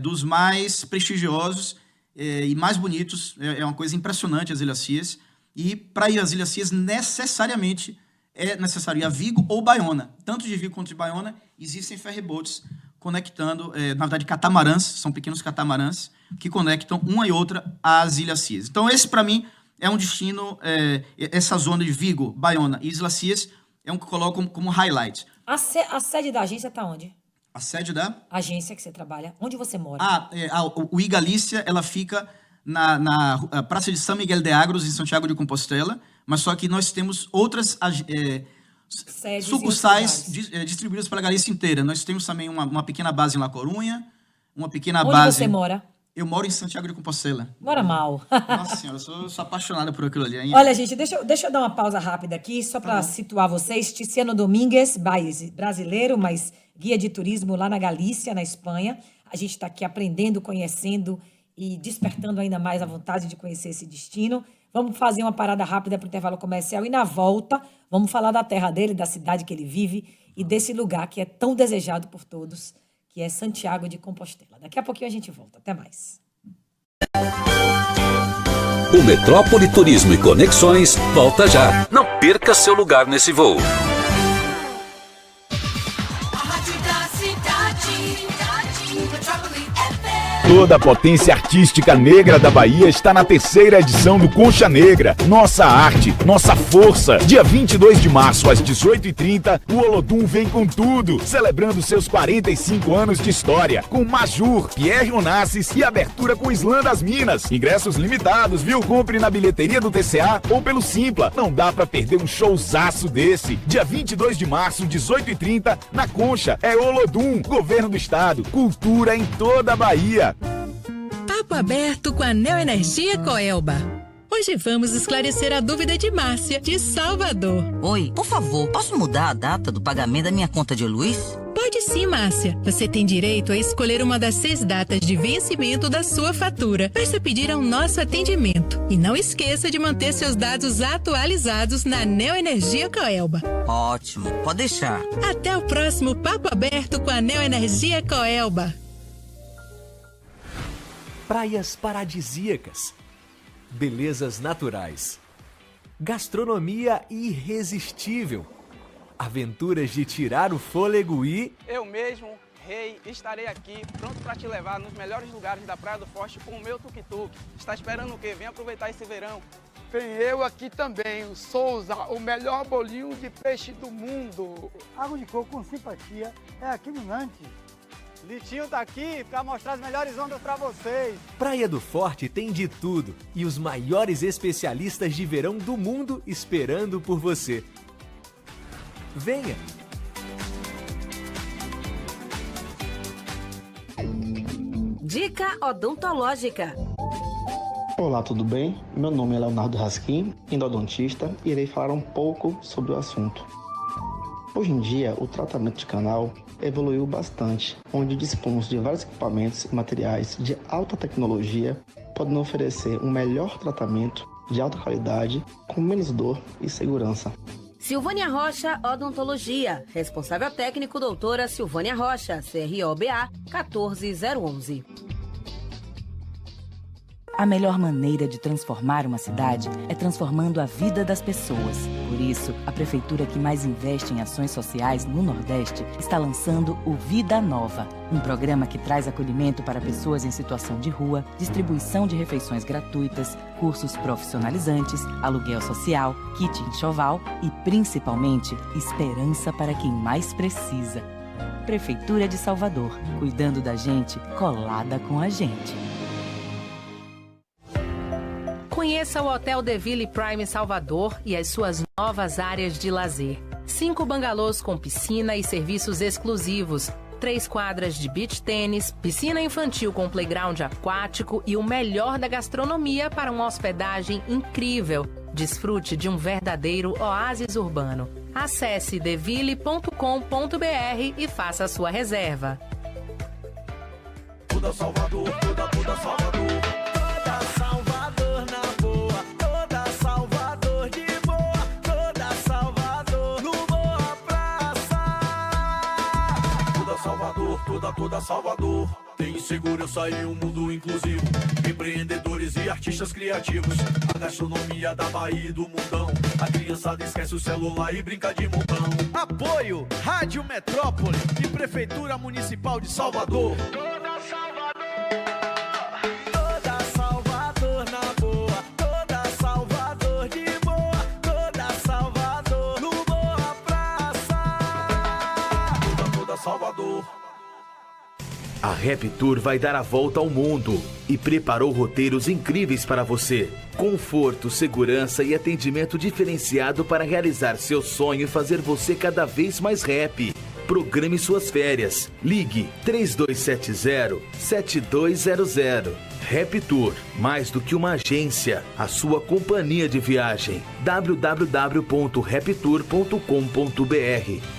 dos mais prestigiosos e mais bonitos. É uma coisa impressionante as Ilhas Cíes. E para ir às Ilhas Cíes, necessariamente é necessário ir a Vigo ou Baiona. Tanto de Vigo quanto de Baiona, existem ferryboats conectando, na verdade, catamarãs, são pequenos catamarãs, que conectam uma e outra às Ilhas Cíes. Então, esse, para mim, é um destino, essa zona de Vigo, Baiona e Islas Cíes, é um que colocam como highlight. A sede da agência está onde? A sede da agência que você trabalha. Onde você mora? O iGalícia, ela fica na Praça de São Miguel de Agros, em Santiago de Compostela, mas só que nós temos outras sucursais distribuídas pela Galícia inteira. Nós temos também uma pequena base em La Corunha, uma pequena base... Onde você mora? Eu moro em Santiago de Compostela. Mora mal. Nossa senhora, eu sou apaixonada por aquilo ali. Olha, gente, deixa eu dar uma pausa rápida aqui, só para situar vocês. Tiziano Domingues, brasileiro, mas guia de turismo lá na Galícia, na Espanha. A gente está aqui aprendendo, conhecendo e despertando ainda mais a vontade de conhecer esse destino. Vamos fazer uma parada rápida para o intervalo comercial e, na volta, vamos falar da terra dele, da cidade que ele vive e desse lugar que é tão desejado por todos, que é Santiago de Compostela. Daqui a pouquinho a gente volta. Até mais. O Metrópole Turismo e Conexões volta já. Não perca seu lugar nesse voo. Toda a potência artística negra da Bahia está na 3ª edição do Concha Negra. Nossa arte, nossa força. Dia 22 de março, às 18h30, o Olodum vem com tudo, celebrando seus 45 anos de história, com Majur, Pierre Onassis e abertura com Islã das Minas. Ingressos limitados, viu? Compre na bilheteria do TCA ou pelo Simpla. Não dá pra perder um showzaço desse. Dia 22 de março, 18h30, na Concha. É Olodum, Governo do Estado. Cultura em toda a Bahia. Papo aberto com a Neoenergia Coelba. Hoje vamos esclarecer a dúvida de Márcia, de Salvador. Oi, por favor, posso mudar a data do pagamento da minha conta de luz? Pode sim, Márcia. Você tem direito a escolher uma das 6 datas de vencimento da sua fatura. Basta pedir ao nosso atendimento. E não esqueça de manter seus dados atualizados na Neoenergia Coelba. Ótimo, pode deixar. Até o próximo Papo Aberto com a Neoenergia Coelba. Praias paradisíacas, belezas naturais, gastronomia irresistível, aventuras de tirar o fôlego e... Eu mesmo, Rei, estarei aqui pronto para te levar nos melhores lugares da Praia do Forte com o meu tuk-tuk. Está esperando o quê? Vem aproveitar esse verão. Tem eu aqui também, o Souza, o melhor bolinho de peixe do mundo. Água de coco com simpatia é aqui no Nantes. Litinho tá aqui para mostrar as melhores ondas para vocês. Praia do Forte tem de tudo e os maiores especialistas de verão do mundo esperando por você. Venha! Dica odontológica. Olá, tudo bem? Meu nome é Leonardo Raskin, endodontista, e irei falar um pouco sobre o assunto. Hoje em dia, o tratamento de canal evoluiu bastante, onde dispomos de vários equipamentos e materiais de alta tecnologia, podendo oferecer um melhor tratamento de alta qualidade, com menos dor e segurança. Silvânia Rocha Odontologia. Responsável técnico, doutora Silvânia Rocha, CROBA 14011. A melhor maneira de transformar uma cidade é transformando a vida das pessoas. Por Por isso, a prefeitura que mais investe em ações sociais no Nordeste está lançando o Vida Nova, um programa que traz acolhimento para pessoas em situação de rua, distribuição de refeições gratuitas, cursos profissionalizantes, aluguel social, kit enxoval e, principalmente, esperança para quem mais precisa. Prefeitura de Salvador, cuidando da gente, colada com a gente. Conheça o Hotel The Ville Prime Salvador e as suas novas áreas de lazer. 5 bangalôs com piscina e serviços exclusivos, 3 quadras de beach tênis, piscina infantil com playground aquático e o melhor da gastronomia para uma hospedagem incrível. Desfrute de um verdadeiro oásis urbano. Acesse deville.com.br e faça a sua reserva. Toda Salvador, toda Salvador. Toda Salvador na boa, toda Salvador de boa, toda Salvador no Boa Praça. Toda Salvador. Tem segurança e um mundo inclusivo, empreendedores e artistas criativos, a gastronomia da Bahia e do mundão. A criançada esquece o celular e brinca de montão. Apoio Rádio Metrópole e Prefeitura Municipal de Salvador. Toda Salvador, toda Salvador na boa, toda Salvador de boa, toda Salvador no Boa Praça. Toda Salvador. A Rap Tour vai dar a volta ao mundo e preparou roteiros incríveis para você. Conforto, segurança e atendimento diferenciado para realizar seu sonho e fazer você cada vez mais rap. Programe suas férias. Ligue 3270-7200. Rap Tour, mais do que uma agência, a sua companhia de viagem. www.raptour.com.br.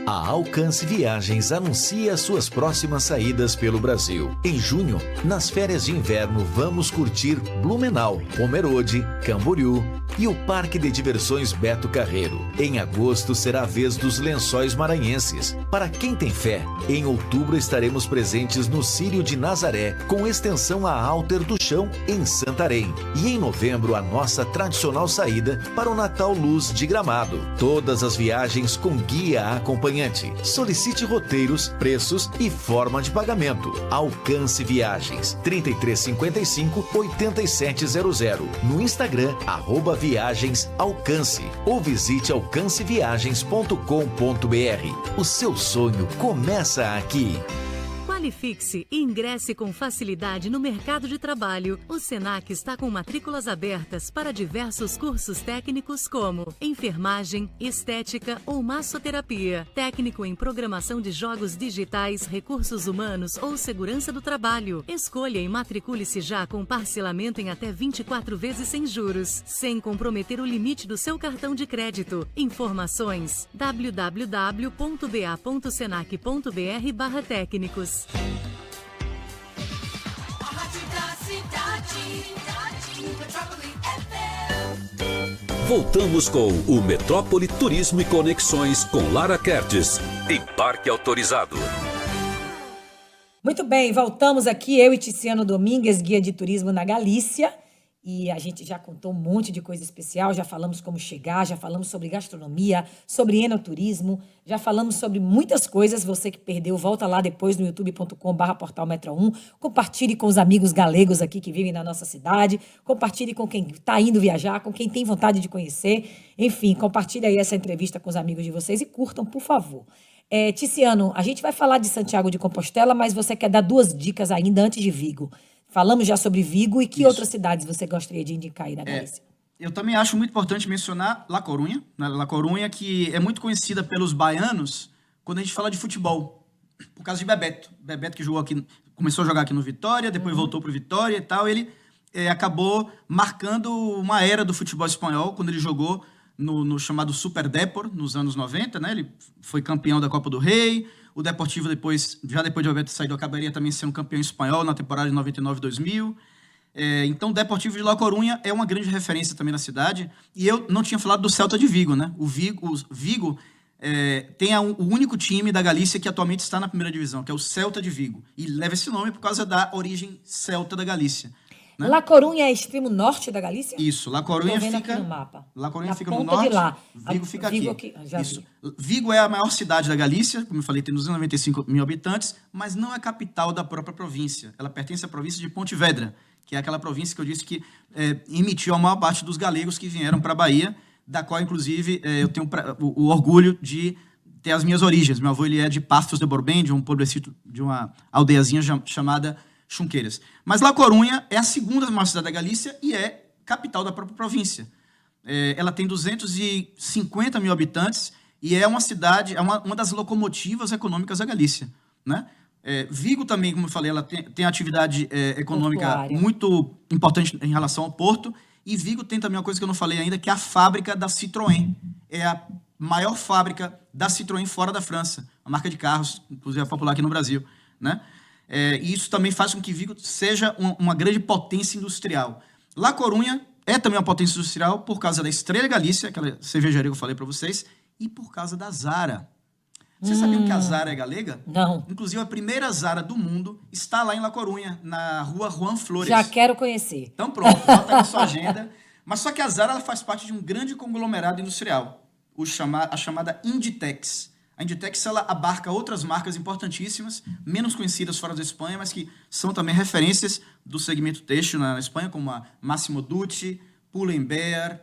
A Alcance Viagens anuncia suas próximas saídas pelo Brasil. Em junho, nas férias de inverno, vamos curtir Blumenau, Pomerode, Camboriú e o Parque de Diversões Beto Carreiro. Em agosto será a vez dos Lençóis Maranhenses. Para quem tem fé, em outubro estaremos presentes no Círio de Nazaré, com extensão a Alter do Chão, em Santarém. E em novembro, a nossa tradicional saída para o Natal Luz de Gramado. Todas as viagens com guia acompanhante. Solicite roteiros, preços e forma de pagamento. Alcance Viagens, 3355-8700. No Instagram, @viagensalcance. Ou visite alcanceviagens.com.br. O seu sonho começa aqui. Qualifique-se e ingresse com facilidade no mercado de trabalho. O Senac está com matrículas abertas para diversos cursos técnicos como enfermagem, estética ou massoterapia, técnico em programação de jogos digitais, recursos humanos ou segurança do trabalho. Escolha e matricule-se já com parcelamento em até 24 vezes sem juros, sem comprometer o limite do seu cartão de crédito. Informações: www.ba.senac.br/técnicos. Voltamos com o Metrópole Turismo e Conexões com Lara Kertes. Embarque autorizado. Muito bem, voltamos aqui, eu e Tiziano Domingues, guia de turismo na Galícia. E a gente já contou um monte de coisa especial, já falamos como chegar, já falamos sobre gastronomia, sobre enoturismo, já falamos sobre muitas coisas. Você que perdeu, volta lá depois no youtube.com/portal Metro1, compartilhe com os amigos galegos aqui que vivem na nossa cidade, compartilhe com quem está indo viajar, com quem tem vontade de conhecer. Enfim, compartilhe aí essa entrevista com os amigos de vocês e curtam, por favor. Tiziano, a gente vai falar de Santiago de Compostela, mas você quer dar 2 dicas ainda antes de Vigo. Falamos já sobre Vigo e que outras cidades você gostaria de indicar aí na Galícia? Eu também acho muito importante mencionar La Coruña, né? La Coruña, que é muito conhecida pelos baianos quando a gente fala de futebol, por causa de Bebeto. Bebeto que jogou aqui, começou a jogar aqui no Vitória, depois voltou para o Vitória e tal. Ele acabou marcando uma era do futebol espanhol quando ele jogou no chamado Super Depor, nos anos 90, né? Ele foi campeão da Copa do Rei. O Deportivo, depois de Bebeto saído, acabaria também sendo campeão espanhol na temporada de 99-2000. Então, o Deportivo de La Coruña é uma grande referência também na cidade. E eu não tinha falado do Celta de Vigo, né? O Vigo tem o único time da Galícia que atualmente está na primeira divisão, que é o Celta de Vigo. E leva esse nome por causa da origem celta da Galícia. Né? La Coruña é extremo norte da Galícia? Isso, La Coruña fica fica no mapa. La Coruña Na fica no ponta norte, de lá. Vigo fica Vigo aqui. já Isso. vi. Vigo é a maior cidade da Galícia, como eu falei, tem 295 mil habitantes, mas não é capital da própria província. Ela pertence à província de Pontevedra, que é aquela província que eu disse que emitiu a maior parte dos galegos que vieram para a Bahia, da qual, inclusive, eu tenho o orgulho de ter as minhas origens. Meu avô ele é de Pastos de Borbém, de um pobrecito, de uma aldeiazinha chamada Chunqueiras. Mas La Coruña é a segunda maior cidade da Galícia e é capital da própria província. Ela tem 250 mil habitantes e é uma cidade, é uma das locomotivas econômicas da Galícia, né? Vigo também, como eu falei, ela tem atividade econômica portuária muito importante em relação ao porto. E Vigo tem também uma coisa que eu não falei ainda, que é a fábrica da Citroën. É a maior fábrica da Citroën fora da França. Uma marca de carros, inclusive é popular aqui no Brasil, né? E isso também faz com que Vigo seja uma grande potência industrial. La Coruña é também uma potência industrial por causa da Estrela Galícia, aquela cervejaria que eu falei para vocês, e por causa da Zara. Vocês sabiam que a Zara é galega? Não. Inclusive, a primeira Zara do mundo está lá em La Coruña, na rua Juan Flores. Já quero conhecer. Então pronto, bota aí na sua agenda. Mas só que a Zara ela faz parte de um grande conglomerado industrial, a chamada Inditex. A Inditex ela abarca outras marcas importantíssimas, menos conhecidas fora da Espanha, mas que são também referências do segmento têxtil na Espanha, como a Massimo Dutti, Pull&Bear,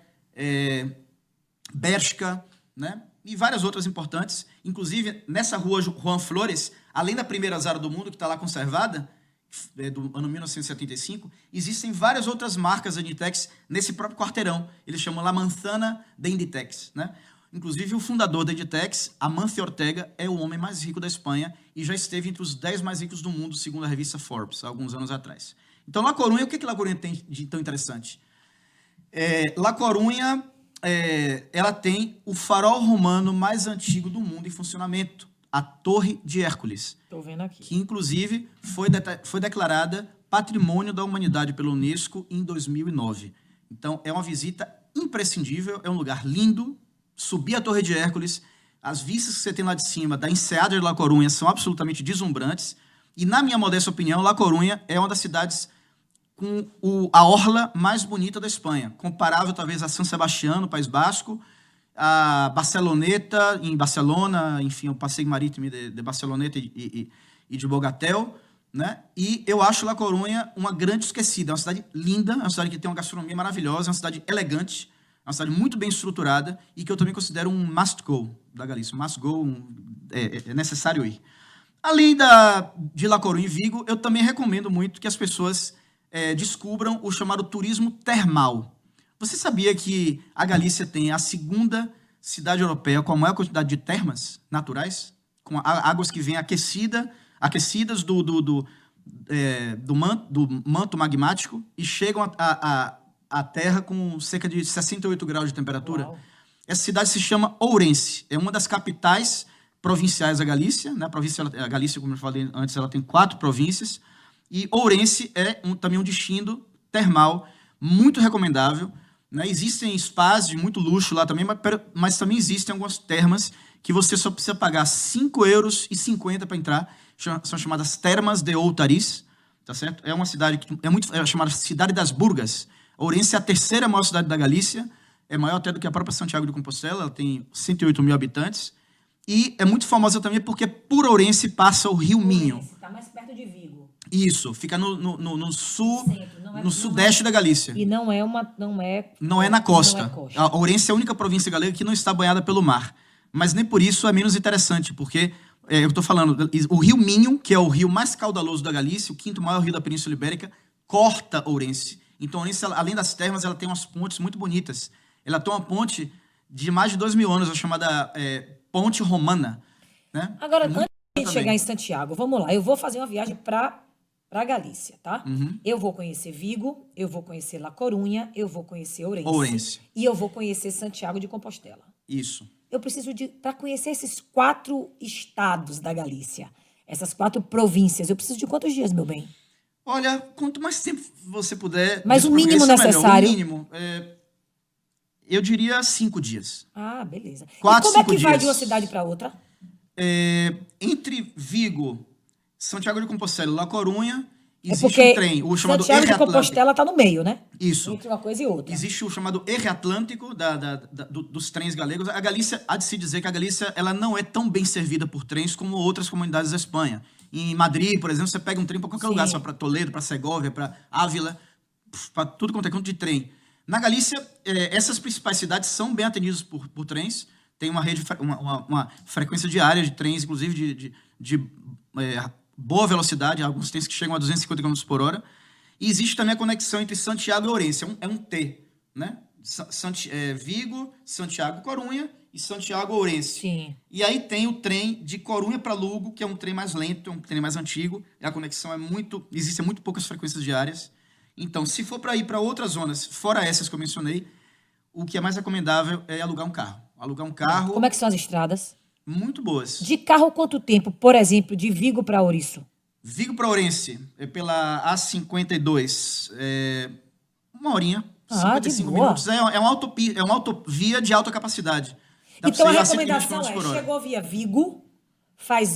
Bershka, né? E várias outras importantes. Inclusive, nessa rua Juan Flores, além da primeira Zara do mundo, que está lá conservada, do ano 1975, existem várias outras marcas da Inditex nesse próprio quarteirão. Eles chamam La Manzana de Inditex, né? Inclusive, o fundador da Inditex, Amancio Ortega, é o homem mais rico da Espanha e já esteve entre os 10 mais ricos do mundo, segundo a revista Forbes, há alguns anos atrás. Então, La Coruña, o que La Coruña tem de tão interessante? La Coruña, ela tem o farol romano mais antigo do mundo em funcionamento, a Torre de Hércules. Estou vendo aqui. Que, inclusive, foi declarada Patrimônio da Humanidade pela Unesco em 2009. Então, é uma visita imprescindível, é um lugar lindo. Subir a Torre de Hércules, as vistas que você tem lá de cima da Enseada de La Coruña são absolutamente deslumbrantes. E, na minha modesta opinião, La Coruña é uma das cidades com a orla mais bonita da Espanha, comparável talvez a San Sebastián, no País Basco, a Barceloneta, em Barcelona, enfim, o passeio marítimo de Barceloneta e de Bogatel, né? E eu acho La Coruña uma grande esquecida. É uma cidade linda, é uma cidade que tem uma gastronomia maravilhosa, é uma cidade elegante, é uma cidade muito bem estruturada e que eu também considero um must-go da Galícia. Must-go, é necessário ir. Além de La Coruña e Vigo, eu também recomendo muito que as pessoas descubram o chamado turismo termal. Você sabia que a Galícia tem a segunda cidade europeia com a maior quantidade de termas naturais? Com águas que vêm aquecidas do manto magmático e chegam à Terra com cerca de 68 graus de temperatura. Uau. Essa cidade se chama Ourense. É uma das capitais provinciais da Galícia, né? A Galícia, como eu falei antes, ela tem 4 províncias. E Ourense é também um destino termal muito recomendável, né? Existem spas de muito luxo lá também, mas também existem algumas termas que você só precisa pagar €5,50 para entrar. São chamadas Termas de Outariz, tá certo? É uma cidade que é chamada Cidade das Burgas. Ourense é a terceira maior cidade da Galícia, é maior até do que a própria Santiago de Compostela, ela tem 108 mil habitantes. E é muito famosa também porque por Ourense passa o Rio Minho. Está mais perto de Vigo. Isso, fica no sul, no sudeste da Galícia. E não é na costa. A Ourense é a única província galega que não está banhada pelo mar. Mas nem por isso é menos interessante, porque eu estou falando, o Rio Minho, que é o rio mais caudaloso da Galícia, o 5º maior rio da Península Ibérica, corta Ourense. Então, Ourense, além das termas, ela tem umas pontes muito bonitas. Ela tem uma ponte de mais de 2.000 anos, a chamada Ponte Romana. Né? Agora, antes de chegar em Santiago, vamos lá. Eu vou fazer uma viagem para Galícia, tá? Uhum. Eu vou conhecer Vigo, eu vou conhecer La Coruña, eu vou conhecer Ourense. E eu vou conhecer Santiago de Compostela. Isso. Eu preciso para conhecer esses 4 estados da Galícia, essas 4 províncias, eu preciso de quantos dias, meu bem? Olha, quanto mais tempo você puder... Mas o mínimo necessário... O mínimo, eu diria 5 dias. Ah, beleza. 4, e como é que 5 vai dias. de uma cidade para outra? Entre Vigo, Santiago de Compostela e La Coruña, Existe um trem, o chamado Santiago de R-Atlântico. Compostela está no meio, né? Isso. Entre uma coisa e outra. Existe o chamado R-Atlântico dos trens galegos. A Galícia, há de se dizer que a Galícia ela não é tão bem servida por trens como outras comunidades da Espanha. Em Madrid, por exemplo, você pega um trem para qualquer lugar, só para Toledo, para Segóvia, para Ávila, para tudo quanto é canto de trem. Na Galícia, essas principais cidades são bem atendidas por trens. Tem uma rede, uma frequência diária de trens, inclusive de boa velocidade, alguns trens que chegam a 250 km por hora. E existe também a conexão entre Santiago e Ourense, é um T, né? Vigo, Santiago, Corunha e Santiago, Ourense. Sim. E aí tem o trem de Corunha para Lugo, que é um trem mais lento, é um trem mais antigo, e a conexão existem muito poucas frequências diárias. Então, se for para ir para outras zonas, fora essas que eu mencionei, o que é mais recomendável é alugar um carro. Alugar um carro... Como é que são as estradas? Muito boas. De carro, quanto tempo, por exemplo, de Vigo para Ouriço? Vigo para Ourense, pela A52, uma horinha, 55 minutos. É uma autovia de alta capacidade. Então a recomendação chegou via Vigo, faz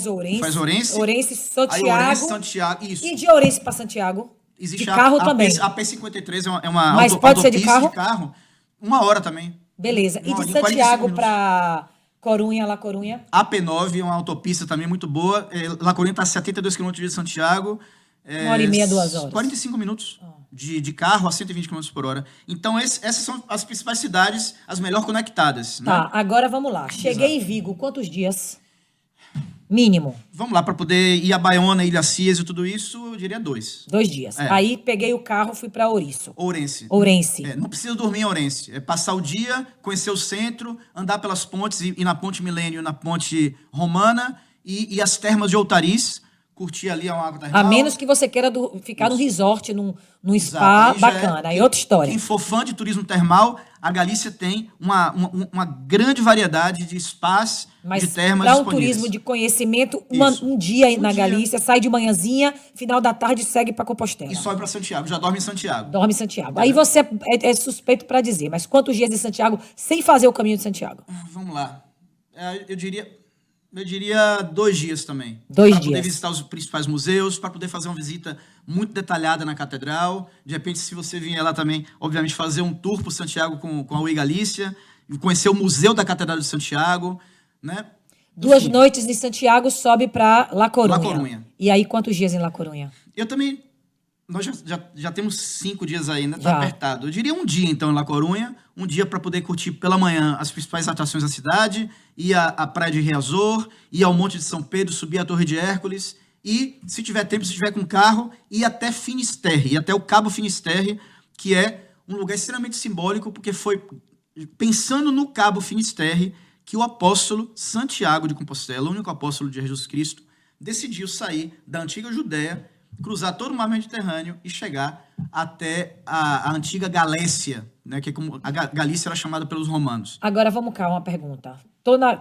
Ourense. Faz Ourense. Ourense, Santiago. Aí Ourense, Santiago, isso. E de Ourense para Santiago? Existe de carro também. A P53 é uma Mas pode ser de carro? Uma hora também. Beleza. E de Santiago para... Corunha, La Corunha. AP9 é uma autopista também muito boa. La Corunha está a 72 km de Santiago. 1h30, 2 horas. 45 minutos de carro a 120 km por hora. Então, essas são as principais cidades, as melhor conectadas. Tá, né? agora vamos lá. Cheguei em Vigo, quantos dias? Mínimo. Vamos lá, para poder ir a Baiona, Ilha Cias e tudo isso, eu diria 2. 2 dias. Aí peguei o carro, fui para Ouriço. Ourense. Não precisa dormir em Ourense. É passar o dia, conhecer o centro, andar pelas pontes, ir na Ponte Milênio, na Ponte Romana e as termas de Outariz, curtir ali a água termal. A menos que você queira ficar num resort, num spa bacana. Aí outra história. Quem for fã de turismo termal, a Galícia tem uma grande variedade de spas, de termas disponíveis. Para um turismo de conhecimento, um dia na Galícia, sai de manhãzinha, final da tarde segue para Compostela. E sobe para Santiago, já dorme em Santiago. Dorme em Santiago. Aí você é suspeito para dizer, mas quantos dias em Santiago sem fazer o caminho de Santiago? Vamos lá. Eu diria 2 dias também. 2 dias. Para poder visitar os principais museus, para poder fazer uma visita muito detalhada na catedral. De repente, se você vier lá também, obviamente, fazer um tour por Santiago com a UI Galícia, conhecer o Museu da Catedral de Santiago, né? 2 noites em Santiago, sobe para La Corunha. La Corunha. E aí, quantos dias em La Corunha? Eu também... Nós já temos 5 dias aí, né? Tá apertado. Eu diria 1 dia, então, em La Corunha. 1 dia para poder curtir pela manhã as principais atrações da cidade, ir à Praia de Riazor, ir ao Monte de São Pedro, subir a Torre de Hércules e, se tiver tempo, se tiver com carro, ir até Finisterre, ir até o Cabo Finisterre, que é um lugar extremamente simbólico, porque foi pensando no Cabo Finisterre que o apóstolo Santiago de Compostela, o único apóstolo de Jesus Cristo, decidiu sair da antiga Judéia, cruzar todo o mar Mediterrâneo e chegar até a antiga Galécia, né, que é como a Galícia era chamada pelos romanos. Agora vamos cá, uma pergunta.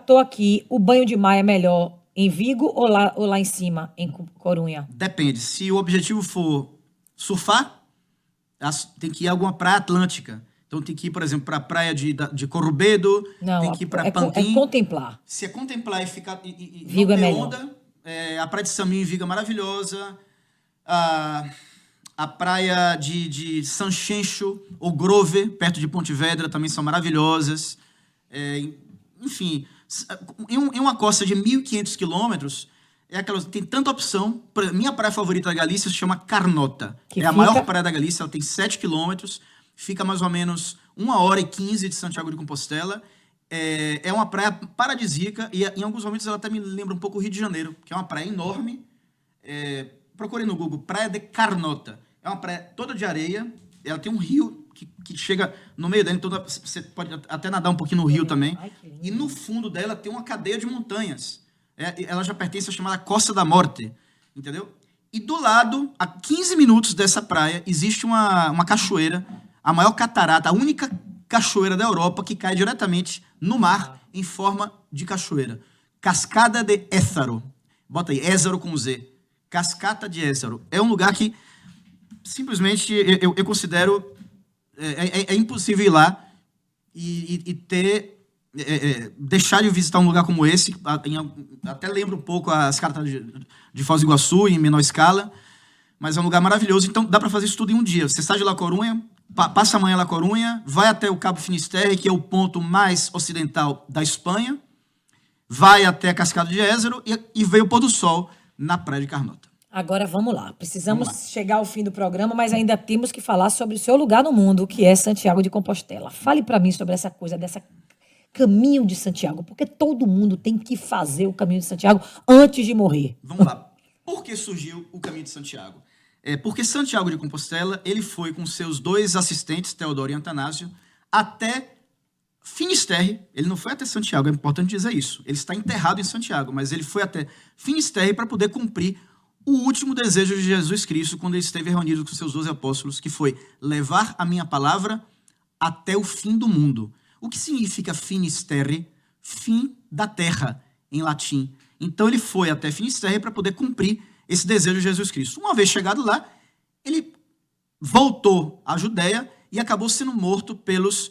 Tô aqui, o banho de mar é melhor em Vigo ou lá em cima, em Corunha? Depende. Se o objetivo for surfar, tem que ir a alguma praia atlântica. Então tem que ir, por exemplo, para a praia de Corrubedo, tem que ir para Pantin. É contemplar. Se é contemplar e ficar... Vigo é melhor. Onda, a praia de Samim em Vigo é maravilhosa. A praia de Sanxenxo ou Grove, perto de Pontevedra, também são maravilhosas. Enfim, em uma costa de 1.500 quilômetros, tem tanta opção. Minha praia favorita da Galícia se chama Carnota. A maior praia da Galícia, ela tem 7 quilômetros, fica mais ou menos 1h15 de Santiago de Compostela. É uma praia paradisíaca e em alguns momentos ela até me lembra um pouco o Rio de Janeiro, que é uma praia enorme. Procurei no Google, Praia de Carnota. É uma praia toda de areia, ela tem um rio que chega no meio dela, então você pode até nadar um pouquinho no rio também. E no fundo dela tem uma cadeia de montanhas. Ela já pertence à chamada Costa da Morte, entendeu? E do lado, a 15 minutos dessa praia, existe uma cachoeira, a maior catarata, a única cachoeira da Europa que cai diretamente no mar em forma de cachoeira. Cascada de Ézaro. Bota aí, Ézaro com Z. Cascata de Ézaro. É um lugar que, simplesmente, eu considero... É impossível ir lá e deixar de visitar um lugar como esse. Até lembro um pouco as cartas de Foz do Iguaçu, em menor escala. mas é um lugar maravilhoso. Então, dá para fazer isso tudo em um dia. Você sai de La Coruña, passa amanhã em La Coruña, vai até o Cabo Finisterre, que é o ponto mais ocidental da Espanha, vai até a Cascada de Ézaro e vê o pôr do sol na Praia de Carnota. Agora vamos lá. Precisamos chegar ao fim do programa, mas ainda temos que falar sobre o seu lugar no mundo, que é Santiago de Compostela. Fale para mim sobre essa coisa, dessa caminho de Santiago, porque todo mundo tem que fazer o caminho de Santiago antes de morrer. Vamos lá. Por que surgiu o caminho de Santiago? Porque Santiago de Compostela, ele foi com seus 2 assistentes, Teodoro e Antanásio, até Finisterre. Ele não foi até Santiago, é importante dizer isso. Ele está enterrado em Santiago, mas ele foi até Finisterre para poder cumprir o último desejo de Jesus Cristo quando ele esteve reunido com seus 12 apóstolos, que foi levar a minha palavra até o fim do mundo. O que significa Finisterre? Fim da terra, em latim. Então ele foi até Finisterre para poder cumprir esse desejo de Jesus Cristo. Uma vez chegado lá, ele voltou à Judéia e acabou sendo morto pelas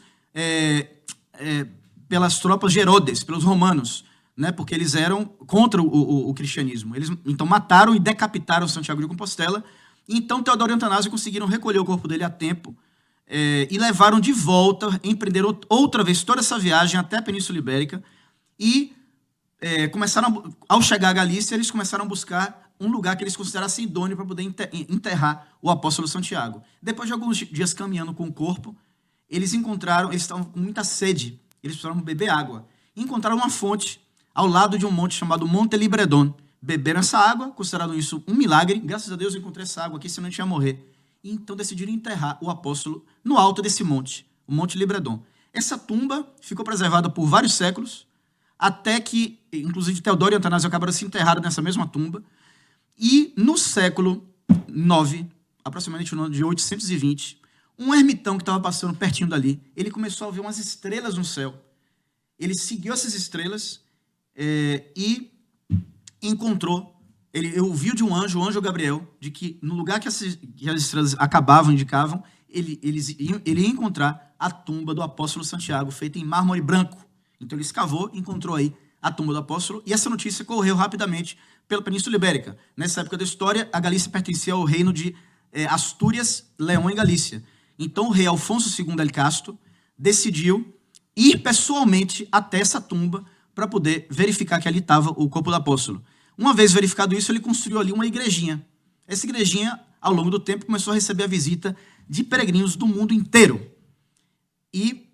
tropas de Herodes, pelos romanos, né, porque eles eram contra o cristianismo. Eles então mataram e decapitaram Santiago de Compostela. E então Teodoro e Antanásio conseguiram recolher o corpo dele a tempo e levaram de volta, empreenderam outra vez toda essa viagem até a Península Ibérica e ao chegar à Galícia, eles começaram a buscar um lugar que eles considerassem idôneo para poder enterrar o apóstolo Santiago. Depois de alguns dias caminhando com o corpo, eles estavam com muita sede, eles precisaram beber água. E encontraram uma fonte ao lado de um monte chamado Monte Libredon. Beberam essa água, consideraram isso um milagre. Graças a Deus eu encontrei essa água aqui, senão a gente ia morrer. E então decidiram enterrar o apóstolo no alto desse monte, o Monte Libredon. Essa tumba ficou preservada por vários séculos, até que, inclusive, Teodoro e Antanásio acabaram se enterrando nessa mesma tumba. E no século IX, aproximadamente no ano de 820, um ermitão que estava passando pertinho dali, ele começou a ver umas estrelas no céu. Ele seguiu essas estrelas e encontrou, ele ouviu de um anjo, o anjo Gabriel, de que no lugar que as estrelas indicavam, ele ia encontrar a tumba do apóstolo Santiago, feita em mármore branco. Então ele escavou, encontrou aí a tumba do apóstolo, e essa notícia correu rapidamente pela Península Ibérica. Nessa época da história, a Galícia pertencia ao reino de Astúrias, Leão e Galícia. Então o rei Alfonso II El Casto decidiu ir pessoalmente até essa tumba para poder verificar que ali estava o corpo do apóstolo. Uma vez verificado isso, ele construiu ali uma igrejinha. Essa igrejinha, ao longo do tempo, começou a receber a visita de peregrinos do mundo inteiro. E,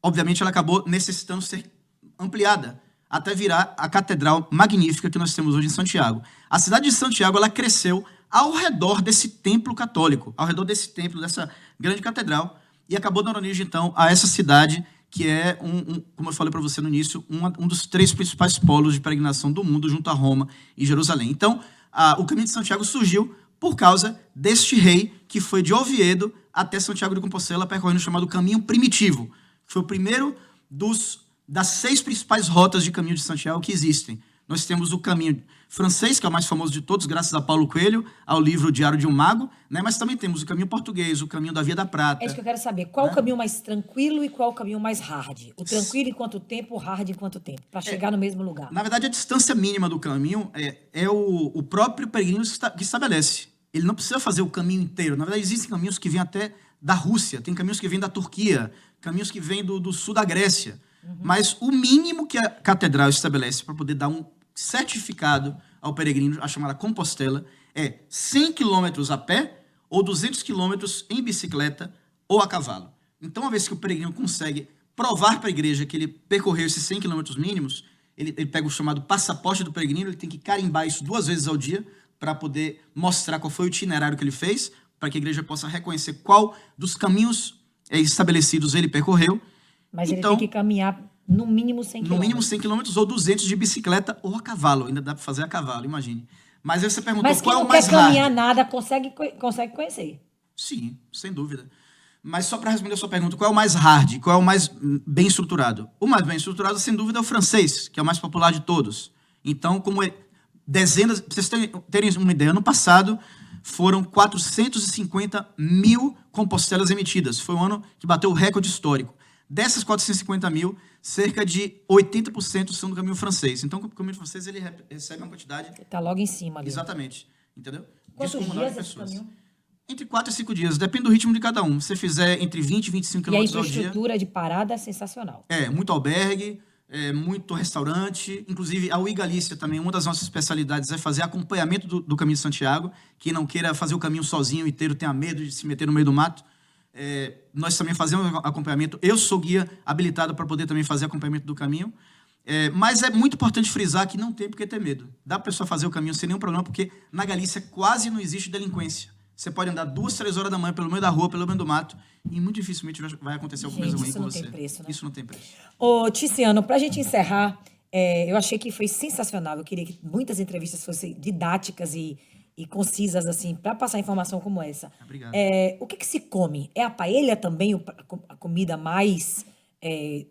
obviamente, ela acabou necessitando ser ampliada até virar a catedral magnífica que nós temos hoje em Santiago. A cidade de Santiago, ela cresceu ao redor desse templo católico, ao redor desse templo, dessa grande catedral, e acabou dando origem, então, a essa cidade que é, como eu falei para você no início, um dos 3 principais polos de peregrinação do mundo, junto a Roma e Jerusalém. Então, o Caminho de Santiago surgiu por causa deste rei que foi de Oviedo até Santiago de Compostela, percorrendo o chamado Caminho Primitivo. Foi o primeiro das 6 principais rotas de Caminho de Santiago que existem. Nós temos o caminho francês, que é o mais famoso de todos, graças a Paulo Coelho, ao livro Diário de um Mago, né? Mas também temos o caminho português, o caminho da Via da Prata. É isso que eu quero saber. Qual o caminho mais tranquilo e qual o caminho mais hard? O tranquilo em quanto tempo, o hard em quanto tempo? Para chegar no mesmo lugar. Na verdade, a distância mínima do caminho é o próprio peregrino que estabelece. Ele não precisa fazer o caminho inteiro. Na verdade, existem caminhos que vêm até da Rússia, tem caminhos que vêm da Turquia, caminhos que vêm do sul da Grécia. Mas o mínimo que a catedral estabelece para poder dar um certificado ao peregrino, a chamada Compostela, é 100 quilômetros a pé ou 200 quilômetros em bicicleta ou a cavalo. Então, uma vez que o peregrino consegue provar para a igreja que ele percorreu esses 100 quilômetros mínimos, ele pega o chamado passaporte do peregrino, ele tem que carimbar isso 2 vezes ao dia para poder mostrar qual foi o itinerário que ele fez, para que a igreja possa reconhecer qual dos caminhos estabelecidos ele percorreu. Mas então, ele tem que caminhar no mínimo 100 quilômetros. No mínimo 100 quilômetros ou 200 de bicicleta ou a cavalo. Ainda dá para fazer a cavalo, imagine. Mas aí você perguntou qual é o mais hard. Mas quem não quer caminhar nada consegue conhecer. Sim, sem dúvida. Mas só para responder a sua pergunta, qual é o mais hard? Qual é o mais bem estruturado? O mais bem estruturado, sem dúvida, é o francês, que é o mais popular de todos. Então, como dezenas... Para vocês terem uma ideia, ano passado foram 450 mil Compostelas emitidas. Foi um ano que bateu o recorde histórico. Dessas 450 mil, cerca de 80% são do caminho francês. Então, o caminho francês ele recebe uma quantidade... Está logo em cima ali. Exatamente. Entendeu? Quantos descomunal de dias esse pessoas. caminho? Entre 4 e 5 dias, depende do ritmo de cada um. Se você fizer entre 20 e 25 E a quilômetros ao dia... infraestrutura de parada é sensacional. Muito albergue, muito restaurante. Inclusive, a UI Galícia também, uma das nossas especialidades é fazer acompanhamento do Caminho de Santiago. Quem não queira fazer o caminho sozinho inteiro, tenha medo de se meter no meio do mato. Nós também fazemos acompanhamento. Eu sou guia habilitado para poder também fazer acompanhamento do caminho. Mas é muito importante frisar que não tem por que ter medo. Dá para a pessoa fazer o caminho sem nenhum problema, porque na Galícia quase não existe delinquência. Você pode andar 2, 3 horas da manhã pelo meio da rua, pelo meio do mato, e muito dificilmente vai acontecer alguma coisa ruim com você. Isso não tem preço, né? Isso não tem preço. Ô, Tiziano, para a gente encerrar, eu achei que foi sensacional. Eu queria que muitas entrevistas fossem didáticas e concisas, assim, para passar informação como essa. Obrigado. O que se come? É a paella também a comida mais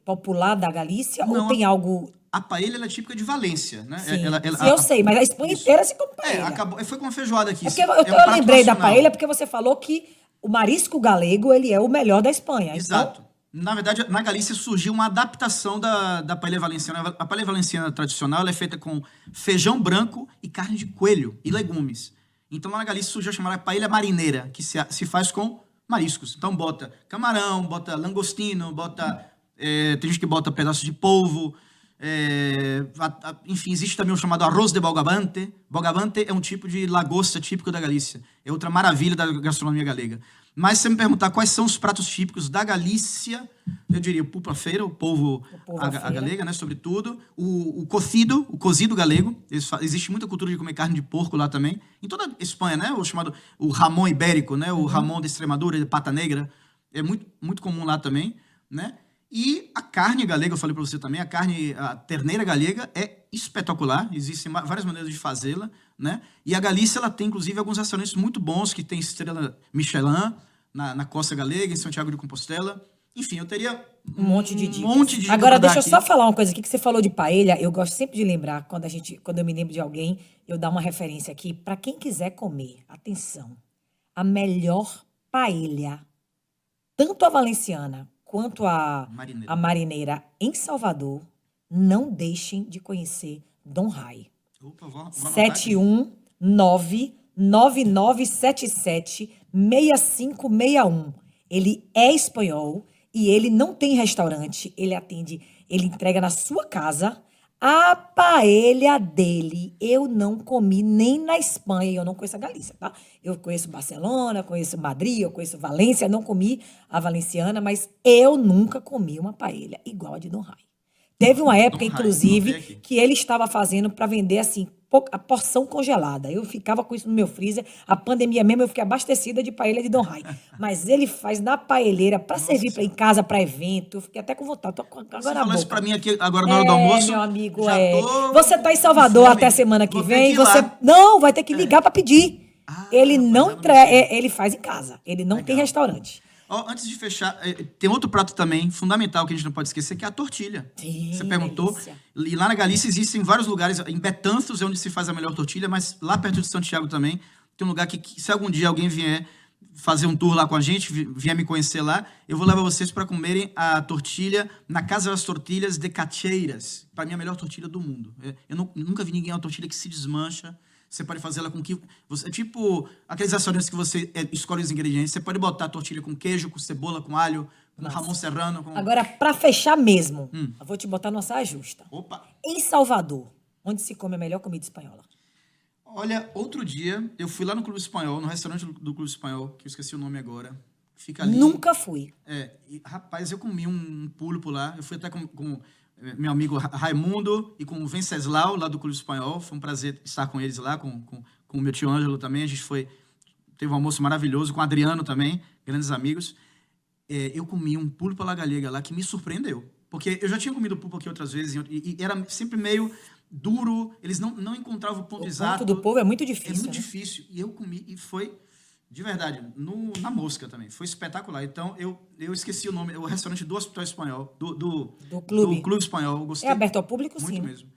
popular da Galícia? Não, ou tem algo... A paella ela é típica de Valência, né? Sim, eu sei, mas a Espanha inteira se come paella. Foi com uma feijoada aqui. Eu lembrei da paella porque você falou que o marisco galego ele é o melhor da Espanha. Exato. Então... Na verdade, na Galícia surgiu uma adaptação da paella valenciana. A paella valenciana tradicional ela é feita com feijão branco e carne de coelho e legumes. Então, lá na Galícia surgiu a chamada paella marineira, que se faz com mariscos. Então, bota camarão, bota langostino, tem gente que bota pedaços de polvo. Enfim, existe também o chamado arroz de bogavante. Bogavante é um tipo de lagosta típico da Galícia. É outra maravilha da gastronomia galega. Mas se você me perguntar quais são os pratos típicos da Galícia, eu diria o pulpa-feira, o polvo a galega, né, sobretudo. O cozido galego. Existe muita cultura de comer carne de porco lá também. Em toda a Espanha, né? O jamón ibérico, né? O jamón de Extremadura, de pata negra. É muito, muito comum lá também, né? E a carne galega, eu falei para você também, a terneira galega é espetacular, existem várias maneiras de fazê-la, né? E a Galícia, ela tem, inclusive, alguns restaurantes muito bons, que tem estrela Michelin, na costa galega, em Santiago de Compostela. Enfim, eu teria um monte de dicas. Agora, deixa eu só falar uma coisa aqui, que você falou de paella, eu gosto sempre de lembrar, quando eu me lembro de alguém, eu dar uma referência aqui, para quem quiser comer, atenção, a melhor paella, tanto a valenciana, quanto a marineira em Salvador, não deixem de conhecer Dom Rai. 719-9977-6561. Ele é espanhol e ele não tem restaurante. Ele entrega na sua casa. A paella dele eu não comi nem na Espanha, eu não conheço a Galícia, tá? Eu conheço Barcelona, conheço Madrid, eu conheço Valência, não comi a valenciana, mas eu nunca comi uma paella igual a de Dom Rai. Teve uma época, inclusive, que ele estava fazendo para vender, assim, a porção congelada. Eu ficava com isso no meu freezer. A pandemia mesmo, eu fiquei abastecida de paella de Dom Rai. Mas ele faz na paelleira para servir em casa, para evento. Eu fiquei até com vontade. Tô com água Você na falou boca. isso para mim aqui agora na hora do almoço. Meu amigo, Você tá em Salvador até semana que vem. Não, vai ter que ligar para pedir. Ele não entrega, ele faz em casa. Ele não tem restaurante. Antes de fechar, tem outro prato também fundamental que a gente não pode esquecer, que é a tortilha. Sim, você perguntou. Delícia. E lá na Galícia existem vários lugares. Em Betanzos é onde se faz a melhor tortilha, mas lá perto de Santiago também tem um lugar que se algum dia alguém vier fazer um tour lá com a gente, vier me conhecer lá, eu vou levar vocês para comerem a tortilha na Casa das Tortilhas de Cacheiras. Para mim, é a melhor tortilha do mundo. Eu nunca vi ninguém uma tortilha que se desmancha. Você pode fazer ela com que... É tipo aqueles restaurantes que você escolhe os ingredientes. Você pode botar a tortilha com queijo, com cebola, com alho, com jamón serrano. Agora, para fechar mesmo, eu vou te botar numa saia justa. Opa! Em Salvador, onde se come a melhor comida espanhola? Olha, outro dia, eu fui lá no Clube Espanhol, no restaurante do Clube Espanhol, que eu esqueci o nome agora. Fica ali. Nunca fui. Rapaz, eu comi um pulpo lá. Eu fui até com meu amigo Raimundo e com o Venceslau, lá do Clube Espanhol. Foi um prazer estar com eles lá, com o meu tio Ângelo também. A gente teve um almoço maravilhoso, com o Adriano também, grandes amigos. Eu comi um pulpo à la galega lá que me surpreendeu. Porque eu já tinha comido pulpo aqui outras vezes e era sempre meio duro. Eles não encontravam o ponto exato. O ponto do polvo é muito difícil. É muito difícil. E eu comi e foi... De verdade, na mosca também. Foi espetacular. Então, eu esqueci o nome. O restaurante do Hospital Espanhol, do Clube Espanhol. Eu gostei. É aberto ao público, muito sim? Muito mesmo.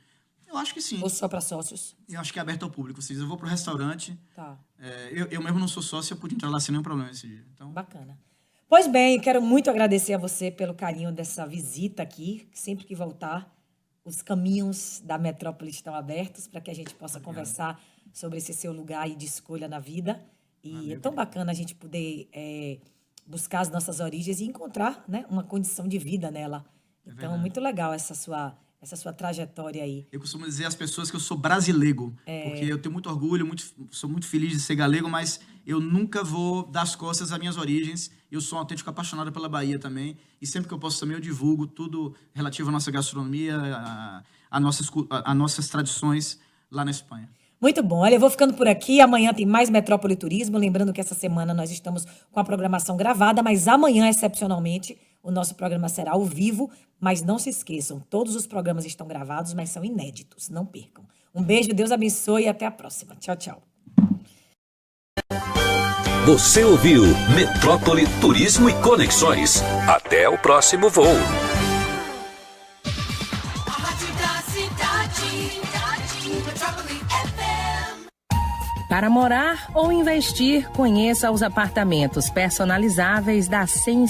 Eu acho que sim. Ou só para sócios? Eu acho que é aberto ao público, sim. Eu vou pro restaurante. Tá. Eu mesmo não sou sócio, eu pude entrar lá sem nenhum problema esse dia. Então... Bacana. Pois bem, eu quero muito agradecer a você pelo carinho dessa visita aqui. Sempre que voltar, os caminhos da metrópole estão abertos para que a gente possa conversar sobre esse seu lugar aí de escolha na vida. E é tão bacana a gente poder buscar as nossas origens e encontrar, né, uma condição de vida nela. Então, muito legal essa sua trajetória aí. Eu costumo dizer às pessoas que eu sou brasileiro, porque eu tenho muito orgulho, sou muito feliz de ser galego, mas eu nunca vou dar as costas às minhas origens. Eu sou um autêntico apaixonado pela Bahia também, e sempre que eu posso também eu divulgo tudo relativo à nossa gastronomia, a nossas tradições lá na Espanha. Muito bom. Olha, eu vou ficando por aqui. Amanhã tem mais Metrópole Turismo. Lembrando que essa semana nós estamos com a programação gravada, mas amanhã, excepcionalmente, o nosso programa será ao vivo. Mas não se esqueçam, todos os programas estão gravados, mas são inéditos. Não percam. Um beijo, Deus abençoe e até a próxima. Tchau, tchau. Você ouviu Metrópole Turismo e Conexões. Até o próximo voo. Para morar ou investir, conheça os apartamentos personalizáveis da Sense